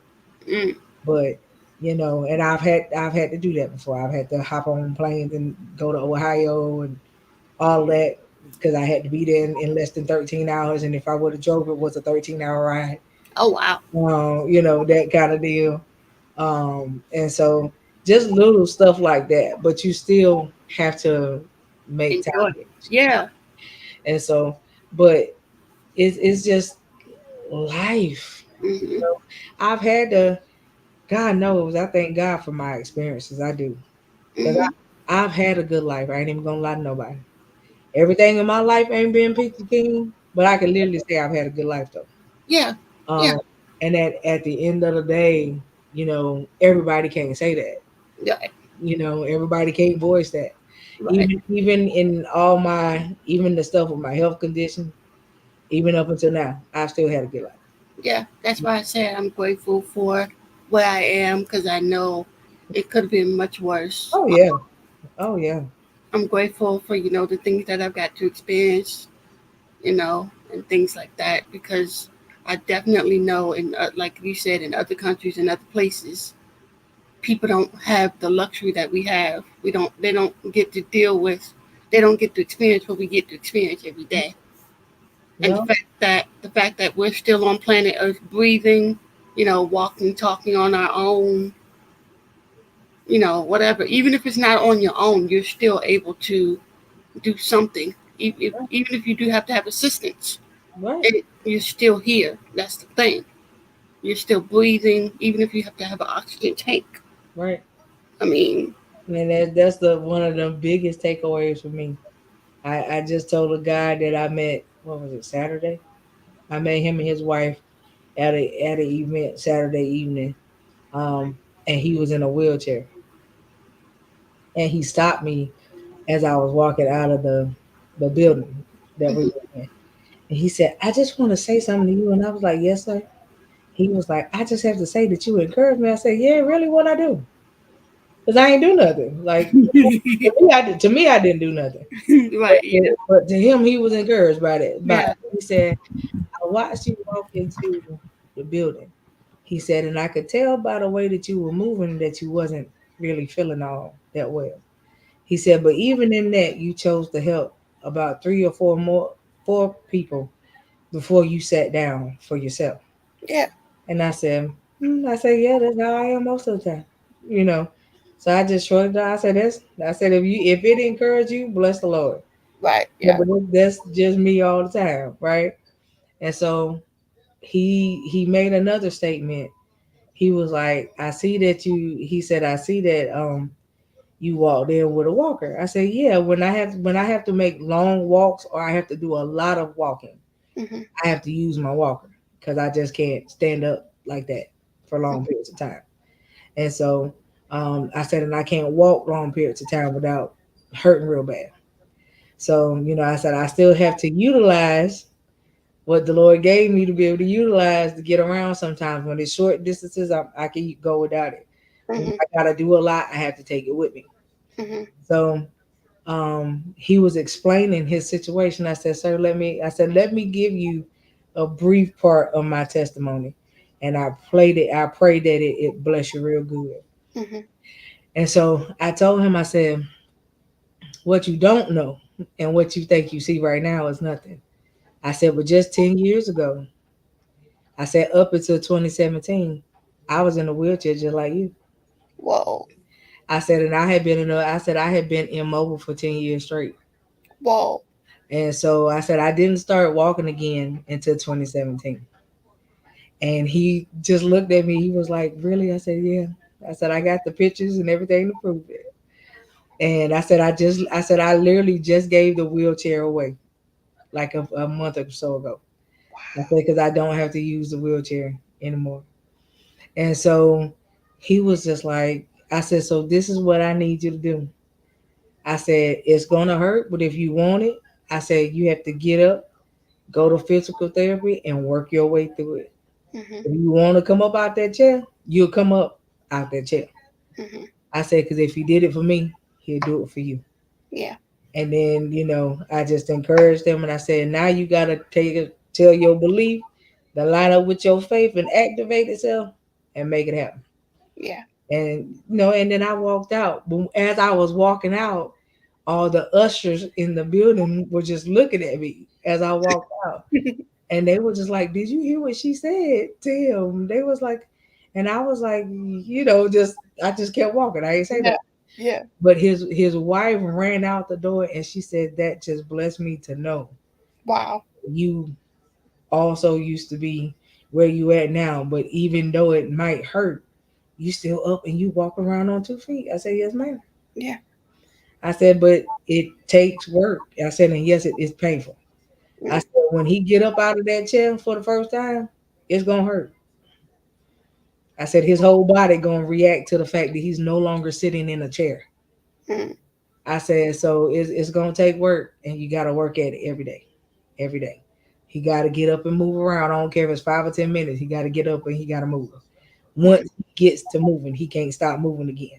Mm. But and I've had to do that before. I've had to hop on planes and go to Ohio and all that because I had to be there in less than 13 hours. And if I would have drove, it was a 13-hour ride. Oh wow. That kind of deal. And so just little stuff like that, but you still have to make time. Enjoy. Yeah. And so, but it's just life. Mhm. I've had to. God knows, I thank God for my experiences. I do because Mhm. I've had a good life. I ain't even gonna lie to nobody. Everything in my life ain't been peachy keen, but I can literally say I've had a good life though. Yeah. Yeah. Um, and at the end of the day, everybody can't say that. Yeah. Everybody can't voice that. Right. Even in all even the stuff with my health condition, even up until now, I've still had a good life. Yeah. That's why I said I'm grateful for where I am because I know it could have been much worse. Oh yeah. Oh yeah. I'm grateful for the things that I've got to experience, and things like that because I definitely know like you said in other countries and other places people don't have the luxury that we have. We don't They don't get to deal with, they don't get to experience what we get to experience every day. And No. the fact that we're still on planet Earth breathing, walking, talking on our own, whatever, even if it's not on your own, you're still able to do something. Even if you do have to have assistance, Right. you're still here. That's the thing. You're still breathing, even if you have to have an oxygen tank. Right. I mean, And that's the one of the biggest takeaways for me. I just told a guy that I met. What was it? Saturday. I met him and his wife at an event Saturday evening. And he was in a wheelchair, and he stopped me as I was walking out of the building that we mhm, were in. And he said, "I just want to say something to you." And I was like, "Yes, sir." He was like, "I just have to say that you encourage me." I said, "Yeah, really? What I do? Because I ain't do nothing. Like to me, I didn't do nothing. But, right, yeah, but to him, he was encouraged by that. yeah, He said, "I watched you walk into the building." He said, "And I could tell by the way that you were moving that you wasn't really feeling all that well." He said, "But even in that, you chose to help about three or four people before you sat down for yourself." yeah, And I said, "Yeah, that's how I am most of the time, you know." So I just shrugged it off. I said, if it encouraged you, bless the Lord. right, Yeah, yeah, but that's just me all the time, right? And so he made another statement. He was like, "I see that you." He said, "I see that you walked in with a walker." I said, "Yeah, when I have to make long walks or I have to do a lot of walking, hmm, I have to use my walker because I just can't stand up like that for long periods of time." And so I said, "And I can't walk long periods of time without hurting real bad." So I said I still have to utilize what the Lord gave me to be able to utilize to get around. Sometimes when it's short distances, I can go without it. When hmm, I gotta do a lot, I have to take it with me. hmm, So he was explaining his situation. I said, "Sir, let me give you a brief part of my testimony." And I pray that it bless you real good. hmm. And so I told him, I said, "What you don't know and what you think you see right now is nothing." I said, "But just 10 years ago," I said, "up until 2017, I was in a wheelchair just like you." Whoa, I said, "And I said I had been immobile for 10 years straight." whoa, And so I said I didn't start walking again until 2017. And he just looked at me. He was like, "Really?" I said, "Yeah." I said, "I got the pictures and everything to prove it." And I said, "I literally just gave the wheelchair away like a month or so ago." I said, "Because I don't have to use the wheelchair anymore." And so he was just like, I said, "So this is what I need you to do." I said, "It's going to hurt, but if you want it," I said, "you have to get up, go to physical therapy, and work your way through it. hmm, If you want to come up out that chair, you'll come up out that chair." hmm, I said, "Because if he did it for me, he'll do it for you." yeah, And then, I just encouraged them and I said, "Now you got to tell your belief to line up with your faith and activate itself and make it happen." yeah, And then I walked out. But as I was walking out, all the ushers in the building were just looking at me as I walked out. And they were just like, "Did you hear what she said to him?" They was like, and I was like, just I just kept walking. I ain't say yeah, that. yeah, But his wife ran out the door and she said, "That just blessed me to know wow, you also used to be where you at now. But even though it might hurt, you still up and you walk around on 2 feet." I said, "Yes, ma'am." yeah, I said, but it takes work. I said, and yes, it is painful. I Mm, said, when he get up out of that chair for the first time, it's gonna hurt. I said his whole body gonna react to the fact that he's no longer sitting in a chair. mm, I said, so it's gonna take work, and you gotta work at it every day, every day. He got to get up and move around. I don't care if it's 5 or 10 minutes. He got to get up and he got to move. mm, Once he gets to moving, he can't stop moving again.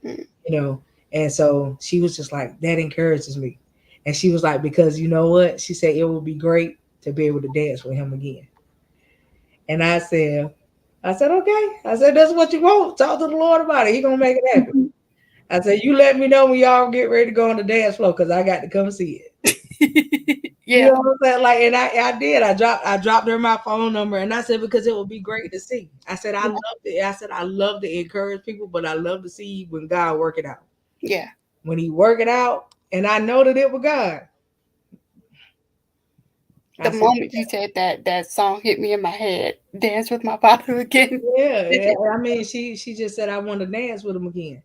mm. You know. And so she was just like, that encourages me. And she was like, because you know what? She said it would be great to be able to dance with him again. And I said, okay. I said, that's what you want. Talk to the Lord about it. He gonna make it happen. I said, you let me know when y'all get ready to go on the dance floor because I got to come see it. You Yeah, know what I'm saying? Like, and I did. I dropped her my phone number and I said, because it would be great to see. I said, I yeah, love it. I said, I love to encourage people, but I love to see when God work it out. yeah. When he work it out, and I know that it was God. The I said, moment you said that, that song hit me in my head. Dance with my father again. yeah, yeah. I mean, she just said I want to dance with him again.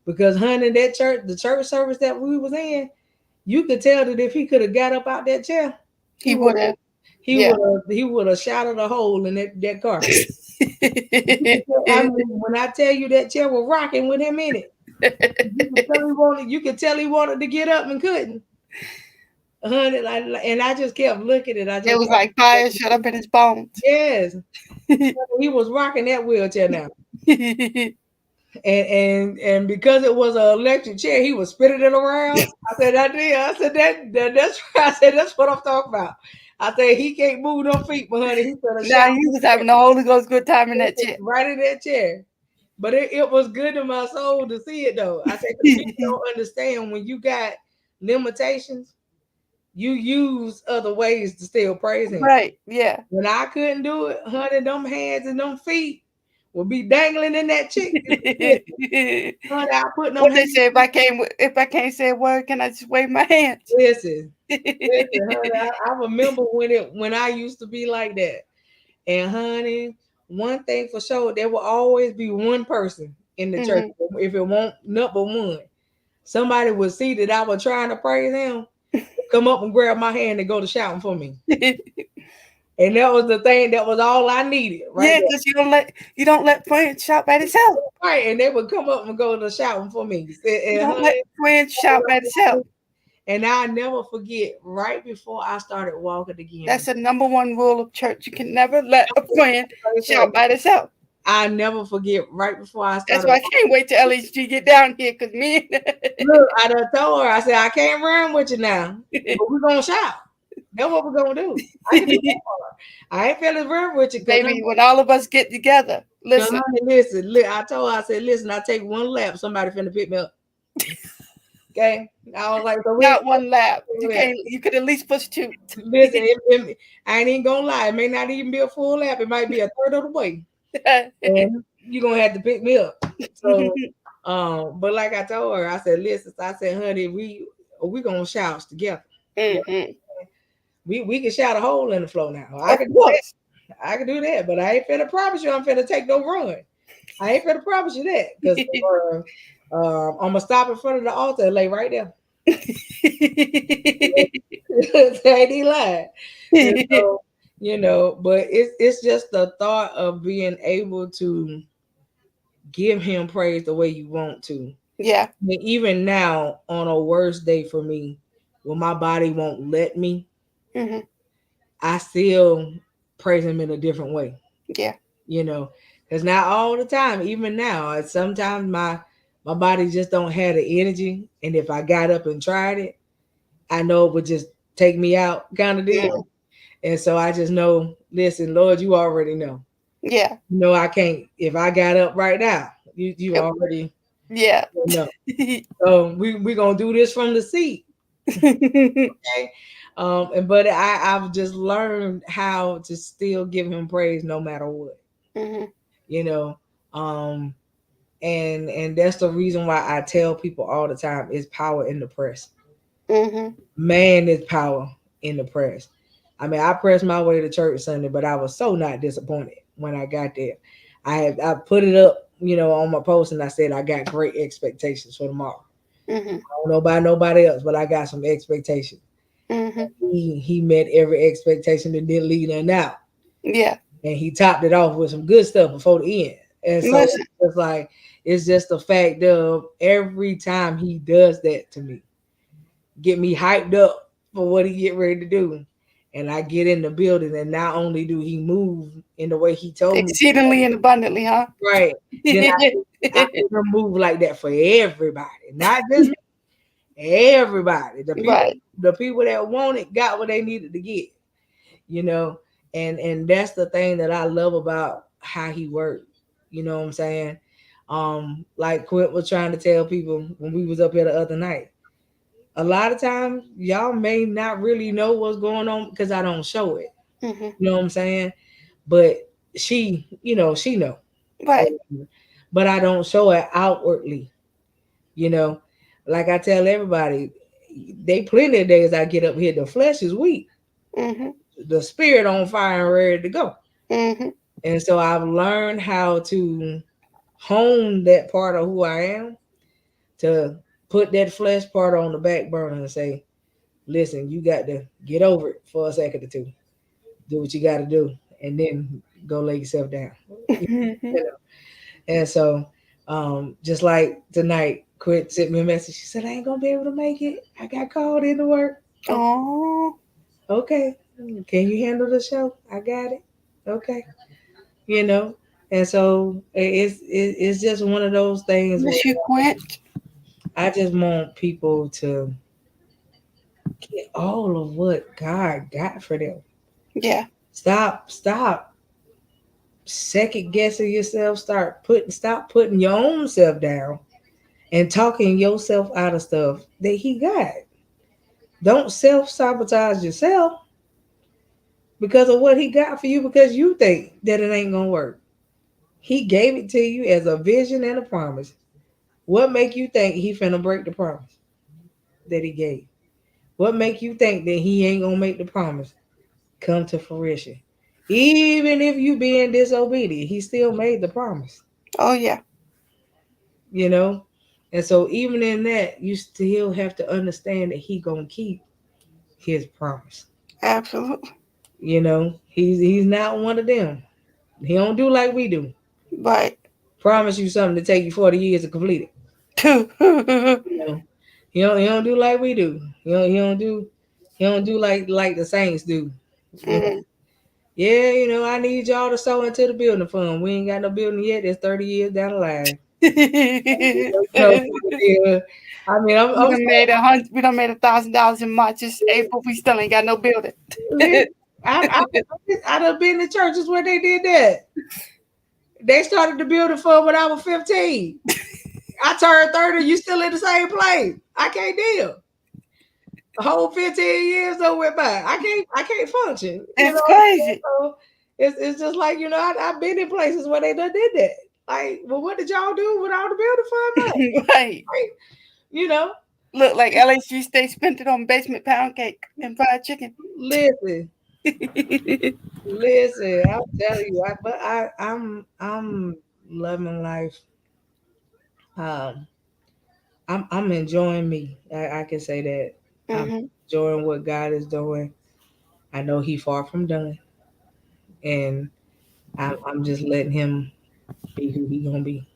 Because honey, that church, the church service that we was in, you could tell that if he could have got up out that chair, he He would would have. he Yeah. would have he would have shouted a hole in that carpet. I mean, when I tell you that chair was rocking with him in it, you could tell he wanted to get up and couldn't. Honey, and I just kept looking at it. I It just was like fire shut up in his bones. yes, he was rocking that wheelchair now. And because it was an electric chair, he was spinning it around. I said, I did. I said that's I said that's what I'm talking about. I said he can't move no feet, but honey, he said a Now shout he was having the Holy Ghost good time in that chair. right in that chair. But it was good to my soul to see it though. I said, 'cause people don't understand when you got limitations, you use other ways to still praise him. Right. Yeah. When I couldn't do it, honey, them hands and them feet would be dangling in that chick. Honey, I put them What they hands. say, if I can't say a word, can I just wave my hands? Listen, listen, honey. I remember when I used to be like that. And honey, one thing for sure, there will always be one person in the church. Mhm. If it won't number one, somebody would see that I was trying to praise him, come up and grab my hand and go to shouting for me. And that was the thing. That was all I needed, right Yeah, there. because you don't let friends shout by themselves. Right, and they would come up and go to shouting for me. You And don't let honey, friends shout by themselves. and I never forget. Right before I started walking again, That's the number one rule of church. You can never let a friend shout by themselves. I never forget. Right before I That's started, why I can't wait till LHG get down here because me look, I done told her. I said I can't run with you now, but we're gonna shout. That's what we're gonna do. I can do that for her. I ain't feeling run with you because baby, when all of us get together, listen. listen. I told her. I said, listen. I take one lap. Somebody finna pick me up. Okay. I was like, so we ain't Not one lap. You gonna do can't. You could at least push two. that. Listen, I ain't even gonna lie. It may not even be a full lap. It might be a third of the way, and you're gonna have to pick me up. So, but like I told her, I said, listen. I said, honey, we gonna shout together. Mhm. We can shout a hole in the floor now. I Of can do that. course. I can do that, but I ain't finna promise you I'm finna take no run. I ain't finna promise you that because I'm gonna stop in front of the altar and lay right there. I ain't lying. And so, but it's just the thought of being able to give him praise the way you want to. Yeah. I mean, even now, on a worst day for me, when my body won't let me, Mhm. I still praise him in a different way. Yeah. Because not all the time, even now, sometimes my body just don't have the energy, and if I got up and tried it, I know it would just take me out, kind of Mhm. deal. And so I just know, listen, Lord, you already know. Yeah. I can't. If I got up right now, you already Yeah. know. So we gonna do this from the seat, okay? But I've just learned how to still give him praise no matter what, Mhm. you know. Um, and that's the reason why I tell people all the time: is power in the press. Mhm. Man, is power in the press. I mean, I pressed my way to church Sunday, but I was so not disappointed when I got there. I put it up, on my post, and I said I got great expectations for tomorrow. Mhm. I don't know about nobody else, but I got some expectations. Mhm. He met every expectation and didn't leave none out. Yeah. And he topped it off with some good stuff before the end. And so Listen. it's like it's just the fact of every time he does that to me, get me hyped up for what he get ready to do. And I get in the building, and not only do he move in the way he told me, Exceedingly and abundantly, huh? right? Then I hear him move like that for everybody, not just me, everybody. Right. The people that want it got what they needed to get, you know. And that's the thing that I love about how he worked. You know what I'm saying? Like Quint was trying to tell people when we was up here the other night. A lot of times y'all may not really know what's going on because I don't show it. Mhm. You know what I'm saying? But she, she know. Right. But I don't show it outwardly, you know. Like I tell everybody, they plenty of days I get up here, the flesh is weak, Mhm. the spirit on fire and ready to go. Mhm. And so I've learned how to hone that part of who I am, to put that flesh part on the back burner and say, listen, you got to get over it for a second or two. Do what you got to do, and then go lay yourself down. You Mhm. know? And so, just like tonight, Quit sent me a message. She said, I ain't going to be able to make it. I got called into work. Oh. Okay. Can you handle the show? I got it. Okay. You know, and so it's just one of those things where Miss you, Quint. I just want people to get all of what God got for them. Yeah. Stop second guessing yourself. Stop putting your own self down and talking yourself out of stuff that He got. Don't self sabotage yourself because of what He got for you because you think that it ain't gonna work. He gave it to you as a vision and a promise. What make you think He finna break the promise that He gave? What make you think that He ain't gonna make the promise come to fruition? Even if you being disobedient, He still made the promise. Oh yeah. You know, and so even in that, you still have to understand that He gonna keep His promise. Absolutely. You know, he's not one of them. He don't do like we do. Right. Promise you something to take you 40 years to complete it. Mhm. You know, he don't do like we do. He don't do like the saints do. You know, yeah, I need y'all to sow into the building fund. We ain't got no building yet. It's 30 years down the line. You know, yeah. I mean, We I'm done made we done made $1,000 in March. It's April. We still ain't got no building. saying, I done been to churches where they did that. They started the building fund when I was 15. I turned 30, you still in the same place. I can't deal. A whole 15 years though went by. I can't function. It's crazy. So it's just like, I've been in places where they done did that. Like, well, what did y'all do with all the building fund money? Right. Like, you know, Look like LSU State spent it on basement pound cake and fried chicken. listen, listen, I'll tell you, I'm loving life. Um, I'm enjoying me. I can say that. I'm Hmm. enjoying what God is doing. I know He far from done, and I'm just letting Him be who He gonna be.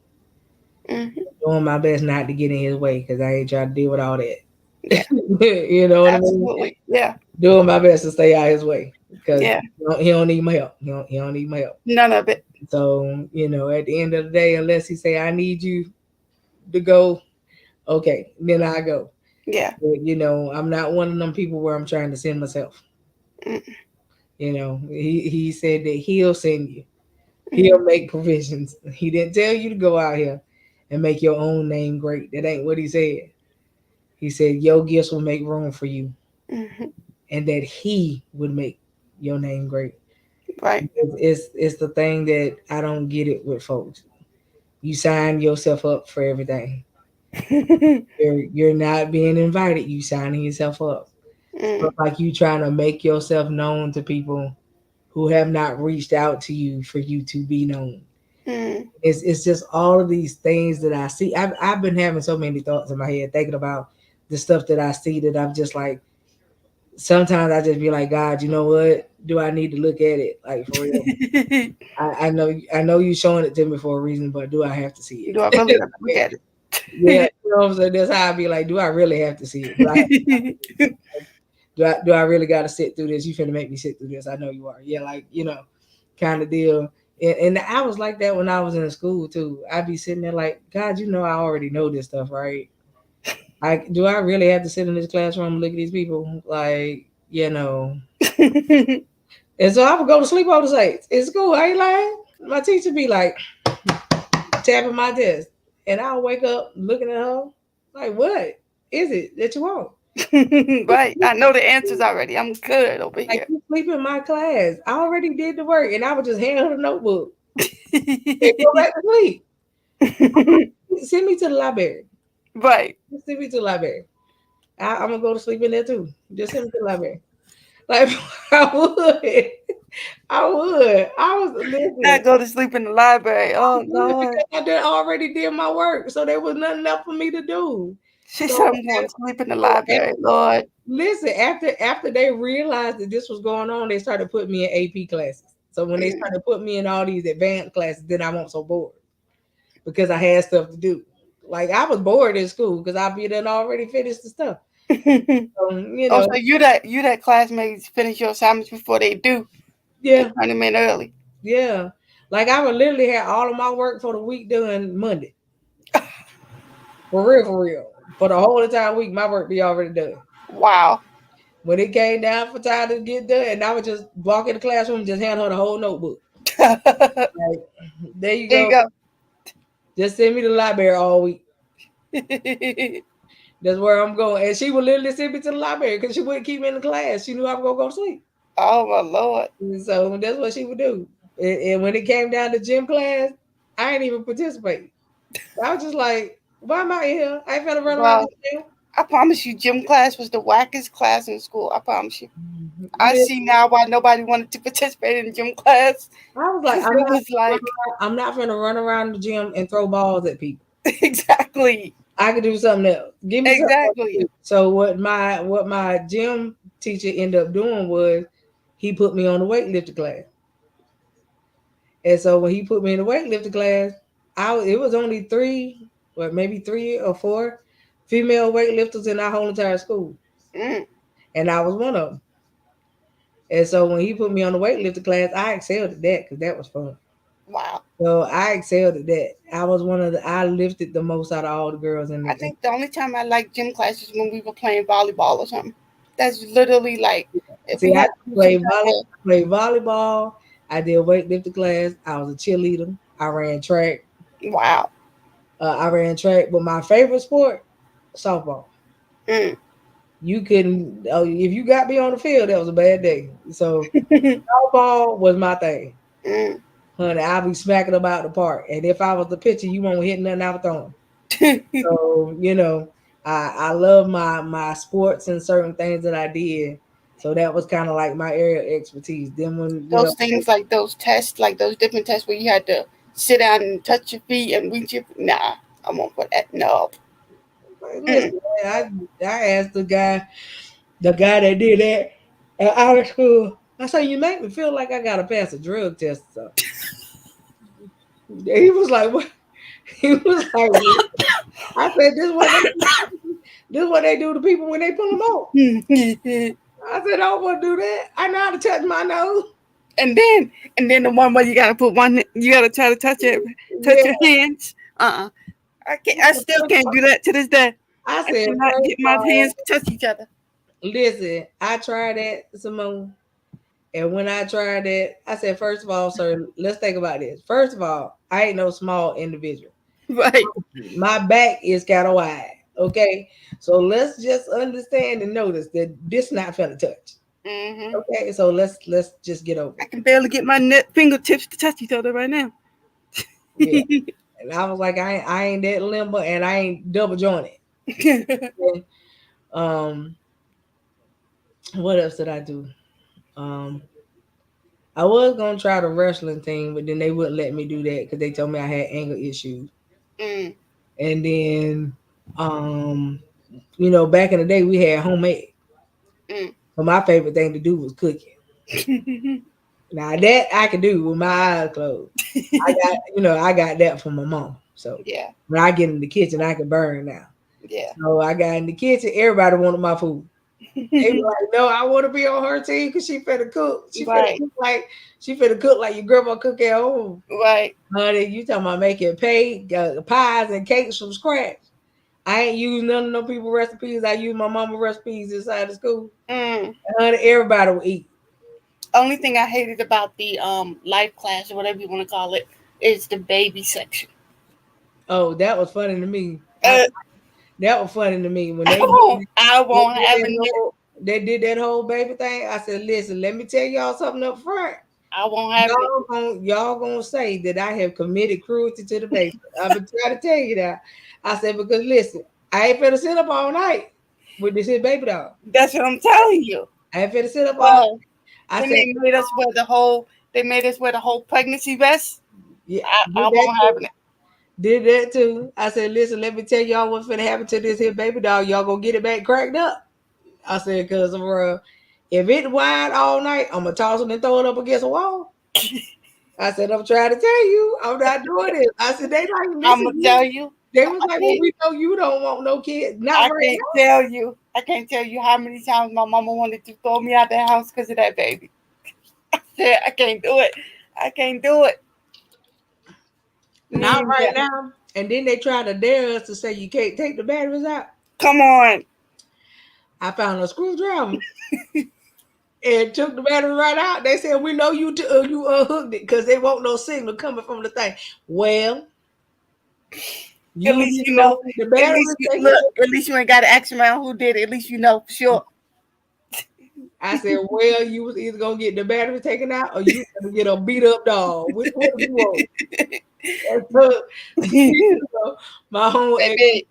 Hmm. Doing my best not to get in His way because I ain't trying to deal with all that. Yeah. You know what I mean? Absolutely. Yeah. Doing my best to stay out His way because Yeah. he don't need my help. He don't need my help. None of it. So at the end of the day, unless He say I need you to go, okay, then I go. Yeah. But, I'm not one of them people where I'm trying to send myself. Mm-hmm. He said that He'll send you. He'll make provisions. He didn't tell you to go out here and make your own name great. That ain't what He said. He said your gifts will make room for you, Hmm. and that He would make your name great. Right. It's the thing that I don't get it with folks. You sign yourself up for everything. You're not being invited. You signing yourself up. Mm. Like you trying to make yourself known to people who have not reached out to you for you to be known. Mm. It's just all of these things that I see. I've been having so many thoughts in my head, thinking about the stuff that I see that I'm just like, sometimes I just be like, God, you know what? Do I need to look at it? Like for real. I know you showing it to me for a reason, but do I have to see Do I it? really have to look at Yeah, you know what I'm saying? That's how I be like, do I really have to see it? it? Do I really gotta sit through this? You finna make me sit through this. I know you are. Yeah, like, kind of deal. And I was like that when I was in school too. I'd be sitting there like, God, you know I already know this stuff, right? I really have to sit in this classroom and look at these people? Like, And so I would go to sleep on the Saints. In school, I ain't lying. My teacher be like tapping my desk. And I'll wake up looking at her like, what is it that you want? Right. I know the answers already. I'm good over Like, here. you sleep in my class. I already did the work. And I would just hand her the notebook and go back to sleep. Send me to the library. Right. Just send me to the library. I'm gonna go to sleep in there too. Just send me to the library. Like I would. I would. I was Not listen. go to sleep in the library. Oh Good Lord. because I already did my work, so there was nothing left for me to do. She said So, I'm going to sleep in the so library. Lord. listen, after they realized that this was going on, they started putting me in AP classes. So when they Mm. started putting me in all these advanced classes, then I wasn't so bored because I had stuff to do. Like I was bored in school because I'd be done already finished the stuff. So, Oh, so you that classmates finish your assignments before they do and yeah, turn them in early. yeah. Like I would literally have all of my work for the week done Monday. For real, for real. For the whole entire week, my work be already done. Wow. When it came down for time to get done, and I would just walk in the classroom and just hand her the whole notebook. There Like, there you you go. go. Just send me to the library all week. That's where I'm going. And she would literally send me to the library because she wouldn't keep me in the class. She knew I was gonna go to sleep. Oh my Lord. And so that's what she would do. And when it came down to gym class, I didn't even participate. I was just like, why am I here? I ain't finna run around Well, this gym. I promise you, gym class was the wackest class in school. I promise you. I Listen, see now why nobody wanted to participate in gym class I was like, because it was like I'm not finna run around the gym and throw balls at people. exactly, I could do something else. Give me something else to exactly. do. So what my gym teacher ended up doing was he put me on the weightlifting class. And so when he put me in the weightlifting class, it was only maybe 3 or 4 female weightlifters in our whole entire school. Mm, And I was one of them. And so when he put me on the weightlifting class, I excelled at that because that was fun. wow. So I excelled at that. I lifted the most out of all the girls in I the. think the only time I liked gym class is when we were playing volleyball or something. That's literally like if See, we I had to do some played type of volleyball. I did weightlifting class. I was a cheerleader. I ran track. wow. But my favorite sport, softball. Mm. You couldn't. Oh, if you got me on the field, that was a bad day. So softball was my thing, Mm. honey. I'll be smacking about the park. And if I was the pitcher, you won't hit nothing out of throwing. So I love my sports and certain things that I did. So that was kind of like my area of expertise. Then when Those things like those tests, like those different tests where you had to sit down and touch your feet and reach your nah, I won't put that. No. like, Mm. listen, man, I asked the guy that did that at our school. I said, you make me feel like I gotta pass a drug test or something. He was like, what? He was like, I said, this what they do to people when they pull them off. I said, I don't want to do that. I know how to touch my nose. and then the one where you gotta put one, you gotta try to touch Yeah. your hands. I can't. I still can't do that to this day. I I said, cannot first get of my all, hands to touch each other. listen, I tried that, Simone. And when I tried that, I said, first of all, sir, let's think about this. First of all, I ain't no small individual. Right. My back is kind of wide. Okay. So let's just understand and notice that this not finna touch. Hmm. Okay. So let's just get over I it. can barely get my fingertips to touch each other right now. Yeah. And I was like, I ain't that limber and I ain't double jointed. Okay? Um, what else did I do? Um, I was gonna try the wrestling thing, but then they wouldn't let me do that because they told me I had anger issues. Mm. And then, back in the day we had homemade. Mm. So my favorite thing to do was cooking. Now that I can do with my eyes closed. I got that from my mom. So Yeah. when I get in the kitchen, I can burn now. Yeah. So I got in the kitchen. Everybody wanted my food. They were like, "No, I want to be on her team because she finna cook. Right. She finna cook like your grandma cook at home." Right. Honey, you talking about making pies and cakes from scratch? I ain't use none of no people recipes. I use my mama recipes inside the school. Mm. Honey, everybody will eat. Only thing I hated about the life class or whatever you want to call it is the baby section. Oh, that was funny to me. Uh, That was funny to me when I won't have they did that whole baby thing. I said, "Listen, let me tell y'all something up front. I won't have it. Y'all gonna say that I have committed cruelty to the baby. I've been trying to tell you that." I said, "Because listen, I ain't finna sit up all night with this here baby doll. That's what I'm telling you. I ain't finna sit up all." I Then said, they made us wear the whole. They made us wear the whole pregnancy vest. "Yeah, I won't have it. did that too." I said, "Listen, let me tell y'all what's finna happen to this here baby doll. Y'all gonna get it back cracked up." I said, "Cause if it wide all night, I'm gonna toss it and throw it up against a wall." I said, "I'm trying to tell you, I'm not doing it." I said, "They like I'm listen." gonna tell you. They was like, "Well, we know you don't want no kids, not I right can't tell you. I can't tell you how many times my mama wanted to throw me out the house because of that baby. I said, I can't do it. I can't do it. not right now." And then they try to dare us to say you can't take the batteries out. Come on. I found a screwdriver and took the battery right out. They said, "We know you you unhooked it because they won't no signal coming from the thing." Well, At you least you know know. the At battery least you taken. look. At least you ain't got to ask around who did it. At least you know for sure. I said, "Well, you was either gonna get the battery taken out or you gonna get a beat up dog. Which one do you want?" So my home Baby.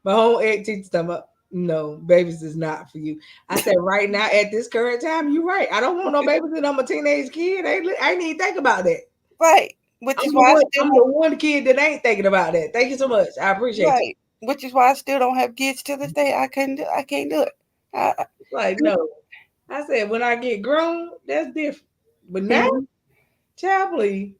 egg teacher talking about, "No, babies is not for you." I said, "Right now at this current time, you're right. I don't want no babies and I'm a teenage kid. I ain't even think about that. Right. Which I'm is the why I one. still I'm the one kid that ain't thinking about that. Thank you so much. I appreciate you." right. Which is why I still don't have kids to this day. I can't do it. Like, no. I said, when I get grown, that's different. But now, Mhm. child, please.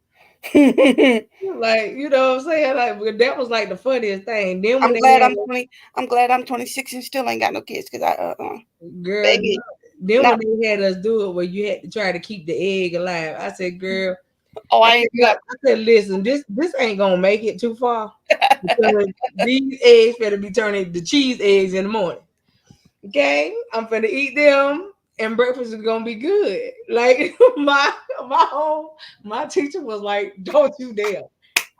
Like, you know what I'm saying? Like, but that was like the funniest thing. Then when I'm they glad had I'm 20. I'm glad I'm 26 and still ain't got no kids because girl, baby. then No. when they had us do it where you had to try to keep the egg alive, I said, "Girl," Oh, I I said, ain't "Look," got. I said, "Listen, this ain't gonna make it too far because these eggs better be turning to cheese eggs in the morning. Okay, I'm finna eat them, and breakfast is gonna be good." Like my teacher was like, "Don't you dare!"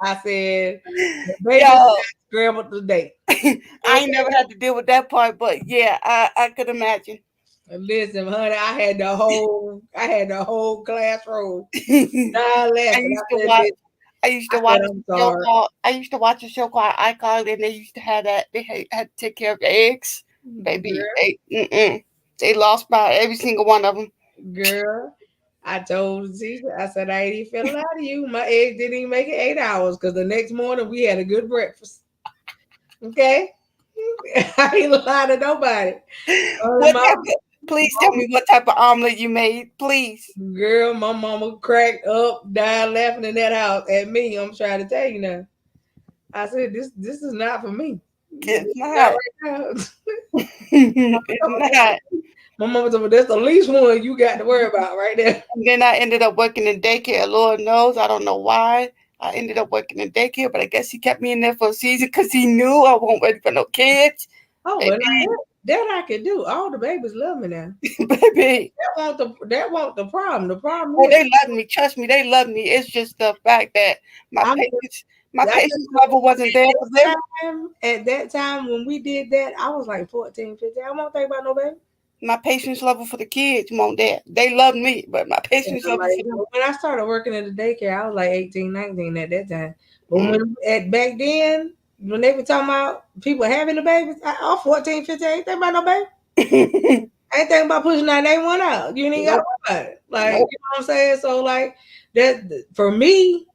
I said, "The baby Yo, scrambled today." I ain't never had to deal with that part, but yeah, I could imagine. Listen, honey, I had the whole classroom I dying laughing. used I to said, watch. "Listen," I used I to said, watch "I'm a show sorry." called. I used to watch a show called iCarly, and they used to have that. They had to take care of the eggs, baby. Girl, They lost by every single one of them. girl. I told the teacher, I said, "I ain't even finna lie to you. My eggs didn't even make it 8 hours because the next morning we had a good breakfast." Okay? I ain't lying to nobody. What My type of? Please tell me what type of omelet you made, please. girl, my mama cracked up, died laughing in that house at me. I'm trying to tell you now. I said, this is not for me. It's Not not. right now. It's not. My mama told me that's the least one you got to worry about right there. And then I ended up working in daycare. Lord knows, I don't know why. I ended up working in daycare, but I guess he kept me in there for a season because he knew I wasn't ready for no kids. Oh, well, Baby, that I can do. All the babies love me now. baby. That won't the problem. The problem Oh, is they love me. Trust me, they love me. It's just the fact that my I'm patience, my I patience level wasn't there for them. at that time when we did that, I was like 14, 15. I won't think about no baby. My patience level for the kids won't there. They love me, but my And patience I'm level like, for them. when I started working at the daycare, I was like 18, 19 at that time. But Mm. when back then, when they were talking about people having the babies, I'm 14, 15, ain't think about no baby. I ain't thinking about pushing that name one out. You ain't got to Nope. worry about it. Like, you know Nope. what I'm saying? So, like, that for me,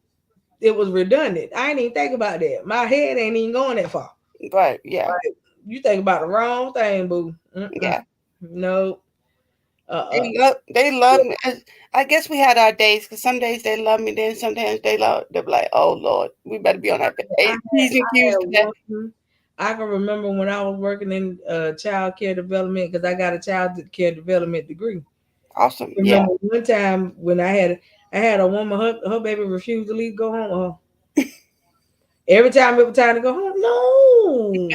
it was redundant. I ain't even think about that. My head ain't even going that far. Right. Yeah. Like, you think about the wrong thing, boo. Mm-mm. Yeah. No. Uh-uh. They love me. I guess we had our days because some days they love me, then sometimes they're like, oh Lord, we better be on our I P's and had Q's today. one. I can remember when I was working in child care development because I got a child care development degree. Awesome. Yeah. Remember one time when I had a woman, her baby refused to leave, go home with her. Every time it was time to go home, no,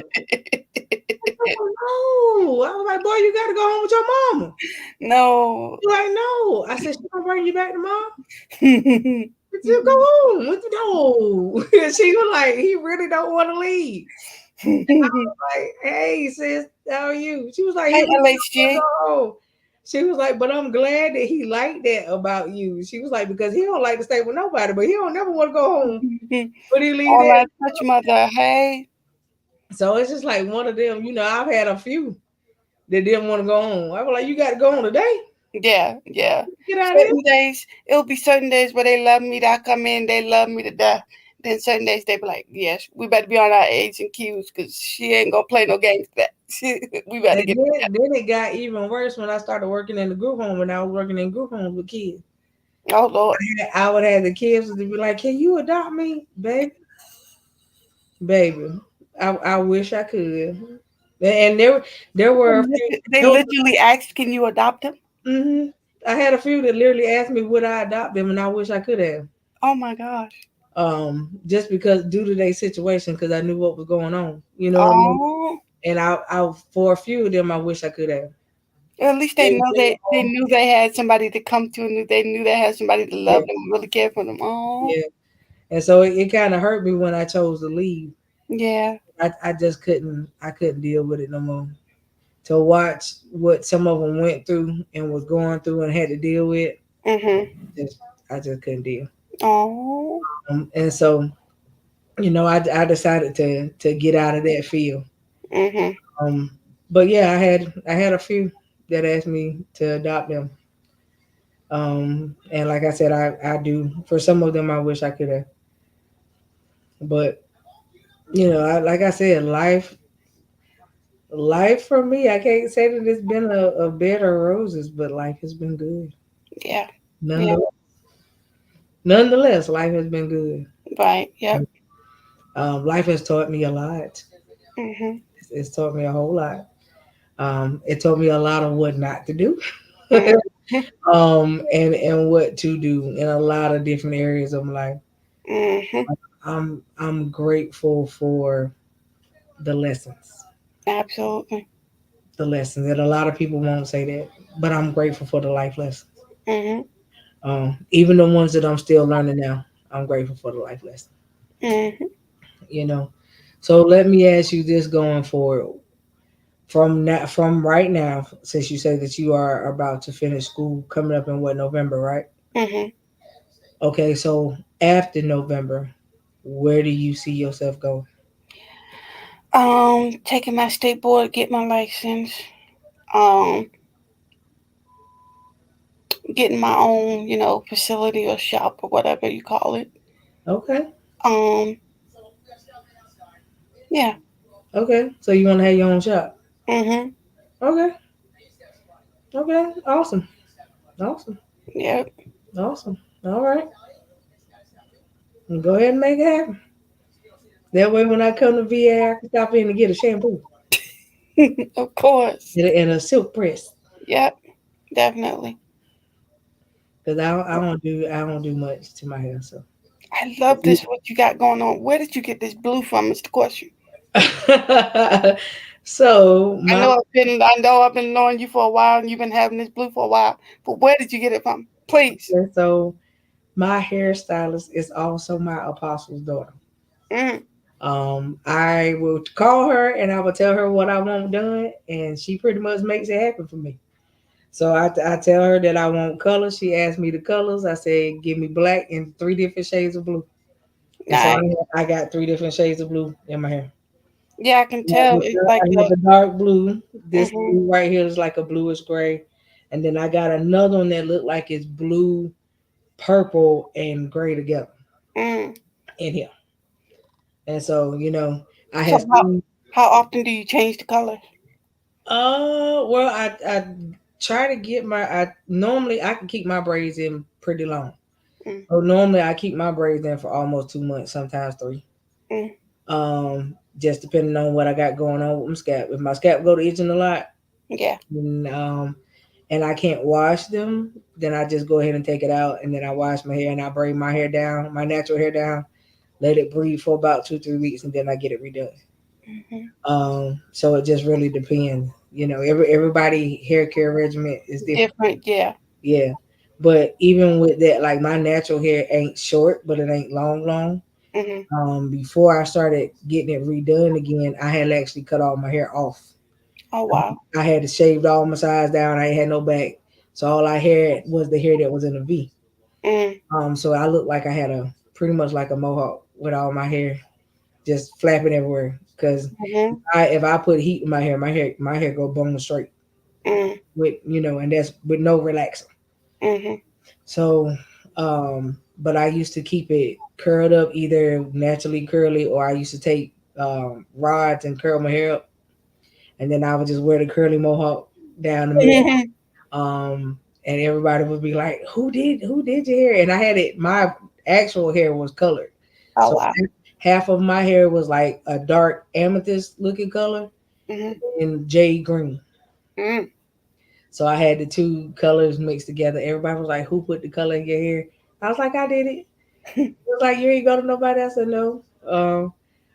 no. I was like, boy, you got to go home with your mama. No. She's like, no. I said, she gonna bring you back tomorrow. You go home. What you know? She was like, he really don't want to leave. Like, hey, sis, how are you? She was like, he Hey, really don't LHG. want to go home. She was like, but I'm glad that he liked that about you. She was like, because he don't like to stay with nobody, but he don't never want to go home. But he leave All that. that touch mother. Hey. So it's just like one of them, I've had a few that didn't want to go home. I was like, you got to go home today. Yeah. Yeah. Get out of here. Certain days, it'll be certain days where they love me. That I come in, they love me to death. Then certain days they be like, yes, we better be on our A's and Q's because she ain't gonna play no games with that. We better And get then it got even worse when I started working in the group home. When I was working in group homes with kids, Oh Lord. I would have the kids to be like, "Can you adopt me, baby? Baby, I wish I could." And there were a few. They literally asked, can you adopt him? Mhm. I had a few that literally asked me would I adopt them, and I wish I could have. Oh my gosh. Just because due to their situation, because I knew what was going on. You know what I mean? Oh, And I for a few of them, I wish I could have. at least they know they knew they had somebody to come to, and they knew they had somebody to Yeah, love them, really care for them. Oh, yeah. And so it kind of hurt me when I chose to leave. yeah. I just couldn't deal with it no more. To watch what some of them went through and was going through and had to deal with, Mhm. just I just couldn't deal. Oh. And so I decided to get out of that field. Mhm. Um, but yeah, I had a few that asked me to adopt them. And like I said, I do for some of them. I wish I could have, but like I said, life for me, I can't say that it's been a bed of roses, but life has been good. Yeah. Yeah. Nonetheless, nonetheless, life has been good. Right. Yep. Life has taught me a lot. Mhm. It's taught me a whole lot. It taught me a lot of what not to do, Mhm. and what to do in a lot of different areas of my life. Mhm. I'm grateful for the lessons, Absolutely. that a lot of people won't say that, but I'm grateful for the life lessons. Mhm. Even the ones that I'm still learning now, I'm grateful for the life lessons. Mhm. You know, so let me ask you this going forward. From right now, since you say that you are about to finish school coming up in what, November, right? Mhm. Okay, so after November, where do you see yourself going? Taking my state board, get my license. Um, getting my own, facility or shop or whatever you call it. Okay, Um, yeah. okay, so you want to have your own shop? Mhm. Okay, okay, awesome, awesome, Yep. awesome. All right, go ahead and make it happen. That way, when I come to VA, I can stop in and get a shampoo Of course. and a silk press. Yep. Definitely. Cause I don't do much to my hair, so. I love this. What you got going on? Where did you get this blue from? Is the question. So my I know I've been knowing you for a while, and you've been having this blue for a while. But where did you get it from? Please. so my hairstylist is also my apostle's daughter. Mm. I will call her and I will tell her what I want done, and she pretty much makes it happen for me. So I tell her that I want colors. She asked me the colors. I said, give me black and three different shades of blue. And so Nice. I got three different shades of blue in my hair. Yeah, I can tell. It's I like have a. the dark blue. This Mhm. blue right here is like a bluish gray. And then I got another one that looked like it's blue, purple, and gray together Mm. in here. And so, I So have seen how often do you change the color? well, I try to get I normally I can keep my braids in pretty long. Mm. So normally I keep my braids in for almost 2 months, sometimes three. Mm. Just depending on what I got going on with my scalp. If my scalp go to itching a lot, Yeah. and and I can't wash them, then I just go ahead and take it out, and then I wash my hair and I braid my hair down, my natural hair down, let it breathe for about 2 3 weeks, and then I get it redone. Mhm. So it just really depends. Everybody hair care regimen is different. Different. Yeah. Yeah. But even with that, like my natural hair ain't short, but it ain't long, long. Mhm. Before I started getting it redone again, I had actually cut all my hair off. Oh wow. I had to shave all my sides down. I ain't had no back. So all I had was the hair that was in a V. Mm. So I looked like I had a pretty much like a mohawk with all my hair just flapping everywhere. Cause Mhm. if I put heat in my hair go bone straight Mm. with and that's with no relaxing. Mhm. So but I used to keep it curled up, either naturally curly, or I used to take rods and curl my hair up, and then I would just wear the curly mohawk down the middle. Mhm. And everybody would be like, "Who did your hair?" And I had it. My actual hair was colored, Oh so wow. half of my hair was like a dark amethyst looking color Mhm. and jade green. Mm. So I had the two colors mixed together. Everybody was like, "Who put the color in your hair?" I was like, "I did it." It was like, "You ain't go to nobody." I said, "No."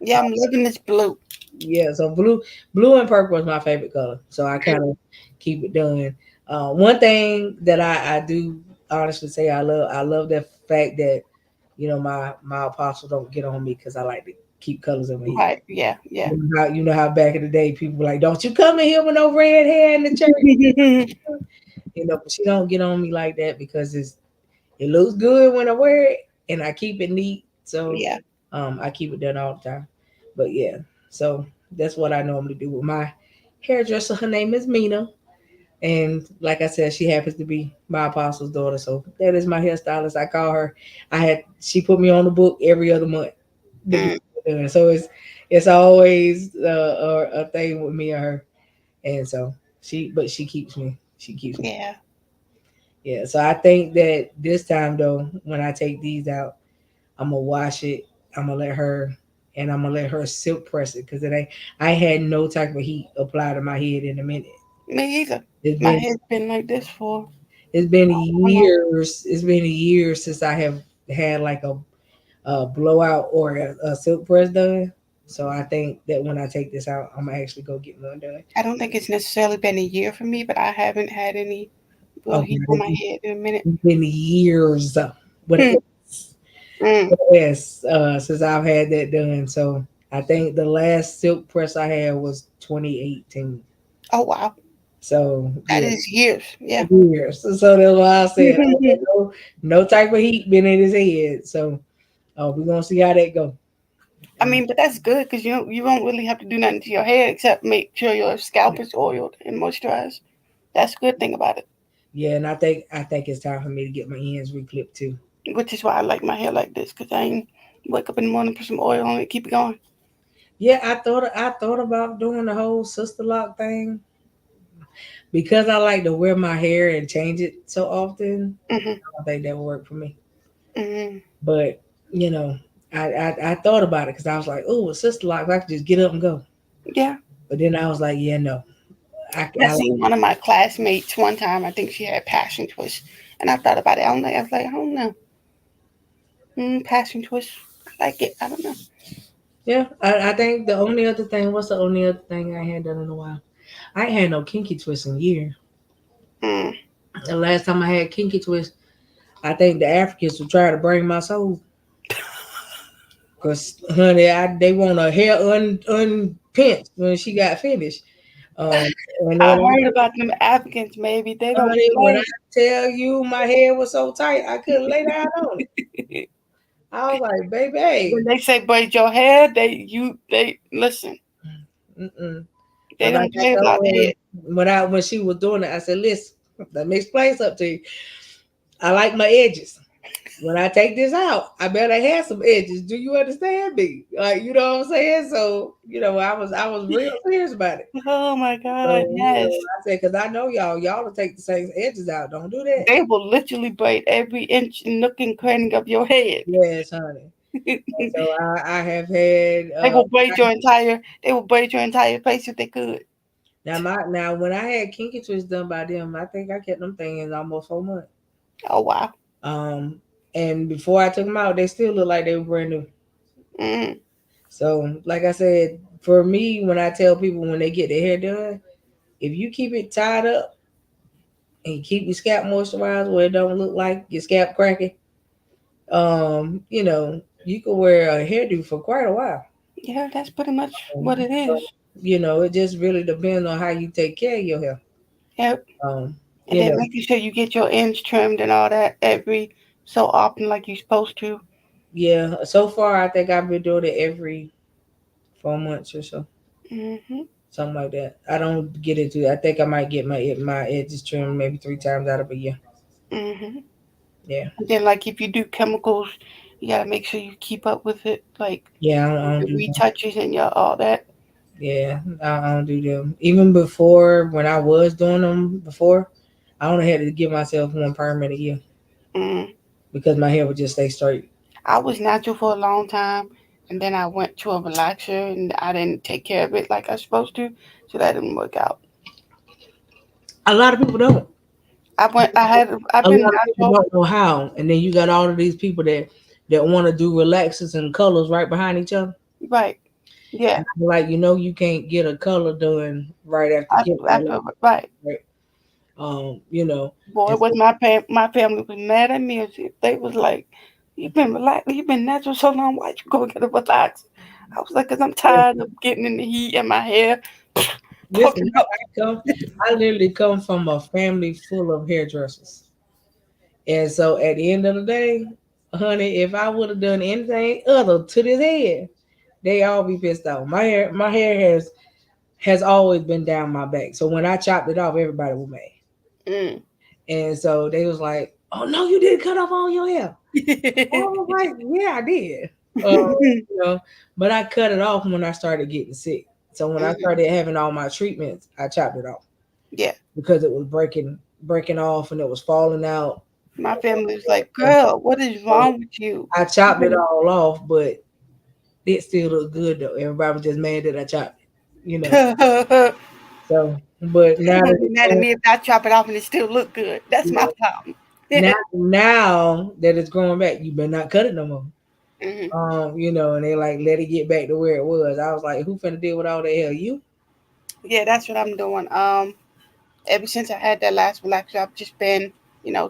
Yeah, I'm loving this blue. Yeah, so blue and purple is my favorite color. So I kind of keep it done. One thing that I do honestly say I love the fact that my apostle don't get on me because I like to keep colors in my hair. Right. Yeah. Yeah. You know how back in the day people were like, "Don't you come in here with no red hair in the church." But she don't get on me like that because it looks good when I wear it and I keep it neat. So Yeah. I keep it done all the time. But yeah, so that's what I normally do with my hairdresser. Her name is Mina. And like I said, she happens to be my apostle's daughter. So that is my hairstylist. I call her. She put me on the book every other month to be Mm. done. So it's always a thing with me and her. And so she keeps me. She keeps me. Yeah. Yeah. So I think that this time though, when I take these out, I'm gonna wash it. I'm gonna let her silk press it because it ain't. I had no type of heat applied to my head in a minute. Me either. It's My been hair's been like this for it's been how long? years. It's been years since I have had like a blowout or a silk press done. So I think that when I take this out, I'm gonna actually go get one done. I don't think it's necessarily been a year for me, but I haven't had any blow Oh, heat on my head in a minute. it's been years with Hmm. an Mm. S, since I've had that done. So I think the last silk press I had was 2018. Oh wow. So That yeah, is years. Yeah. years. So that's why I said no type of heat been in his head. So we're gonna see how that go. I mean, but that's good because you don't really have to do nothing to your hair except make sure your scalp is oiled and moisturized. That's a good thing about it. Yeah, and I think it's time for me to get my ends reclipped too. Which is why I like my hair like this because I ain't wake up in the morning, put some oil on it, keep it going. Yeah, I thought about doing the whole sister lock thing because I like to wear my hair and change it so often. Hmm. I don't think that would work for me. Hmm. But you know, I thought about it because I was like, oh, with sister locks, I could just get up and go. Yeah. But then I was like, yeah, no, I I seen one of my classmates one time. I think she had passion twist, and I thought about it. I was like, I don't know. Passion twist. I like it. I don't know. yeah, I think the only other thing, what's the only other thing I had done in a while? I ain't had no kinky twist in a year. Mm. The last time I had kinky twist, I think the Africans were trying to bring my soul. Cause honey, they want her hair unpinched when she got finished. Um, and I then heard about them Africans. Maybe they don't honey, when I play. tell you my hair was so tight, I couldn't lay down on it. I was like, When baby, they say braid your hair, they listen. Mm-mm. They But like don't I play about told her it. when she was doing it, I said, "Listen, let me explain something to you. I like my edges. When I take this out, I better have some edges. Do you understand me? Like, you know what I'm saying? So, I was real serious about it. Oh my So, God, yes. I said, because I know y'all will take the same edges out. Don't do that. They will literally braid every inch and nook and cranny of your head. Yes, honey. They So I have had will braid your entire face if they could. now when I had kinky twist done by them, I think I kept them things almost 4 months. Oh wow. Um, and before I took them out, they still look like they were brand new. Mm. So, like I said, for me, when I tell people when they get their hair done, if you keep it tied up and you keep your scalp moisturized where it don't look like your scalp cracking, you can wear a hairdo for quite a while. Yeah, that's pretty much what it is. So, it just really depends on how you take care of your hair. Yep. Um, And you then know, making sure you get your ends trimmed and all that every so often like you're supposed to. yeah. So far, I think I've been doing it every 4 months or so, Hmm. something like that. I don't get into it. I think I might get my edges trimmed maybe 3 times out of a year. Hmm. Yeah, And then like if you do chemicals, you gotta make sure you keep up with it, like yeah. I don't your do that. retouches and your all that. Yeah, I don't do them. Even before, when I was doing them before, I only had to give myself one perm a year Mm. because my hair would just stay straight. I was natural for a long time, and then I went to a relaxer, and I didn't take care of it like I was supposed to, so that didn't work out. A lot of people don't. I've A been lot of people natural, don't know how, and then you got all of these people that want to do relaxers and colors right behind each other. right? Yeah, And I'm like, you can't get a color done right after getting a I relaxer, feel right. right? You know, Boy, and was so, my family was mad at me. They was like, you've been natural so long. Why'd you go get a relax?" I was like, "Cause I'm tired of getting in the heat and my hair listen, puffing up." I literally come from a family full of hairdressers. And so at the end of the day, honey, if I would have done anything other to this head, they all be pissed off. My hair has always been down my back. So when I chopped it off, everybody was mad. Mm. And so they was like, "Oh no, you didn't cut off all your hair." I was like, "Yeah, I did." Uh, you know, but I cut it off when I started getting sick. So when I Mhm. started having all my treatments, I chopped it off Yeah, because it was breaking off and it was falling out. my family was like, "Girl, what is So wrong with you?" I chopped it all off, but it still looked good though. Everybody was just mad that I chopped it. They So, but now that won't be it's mad at growing, me if I chop it off and it still look good. That's my yeah, problem. now that it's growing back, you better not cut it no more. Hmm. And they like let it get back to where it was. I was like, who finna deal with all that hell? You? Yeah, that's what I'm doing. Ever since I had that last relaxer, I've just been,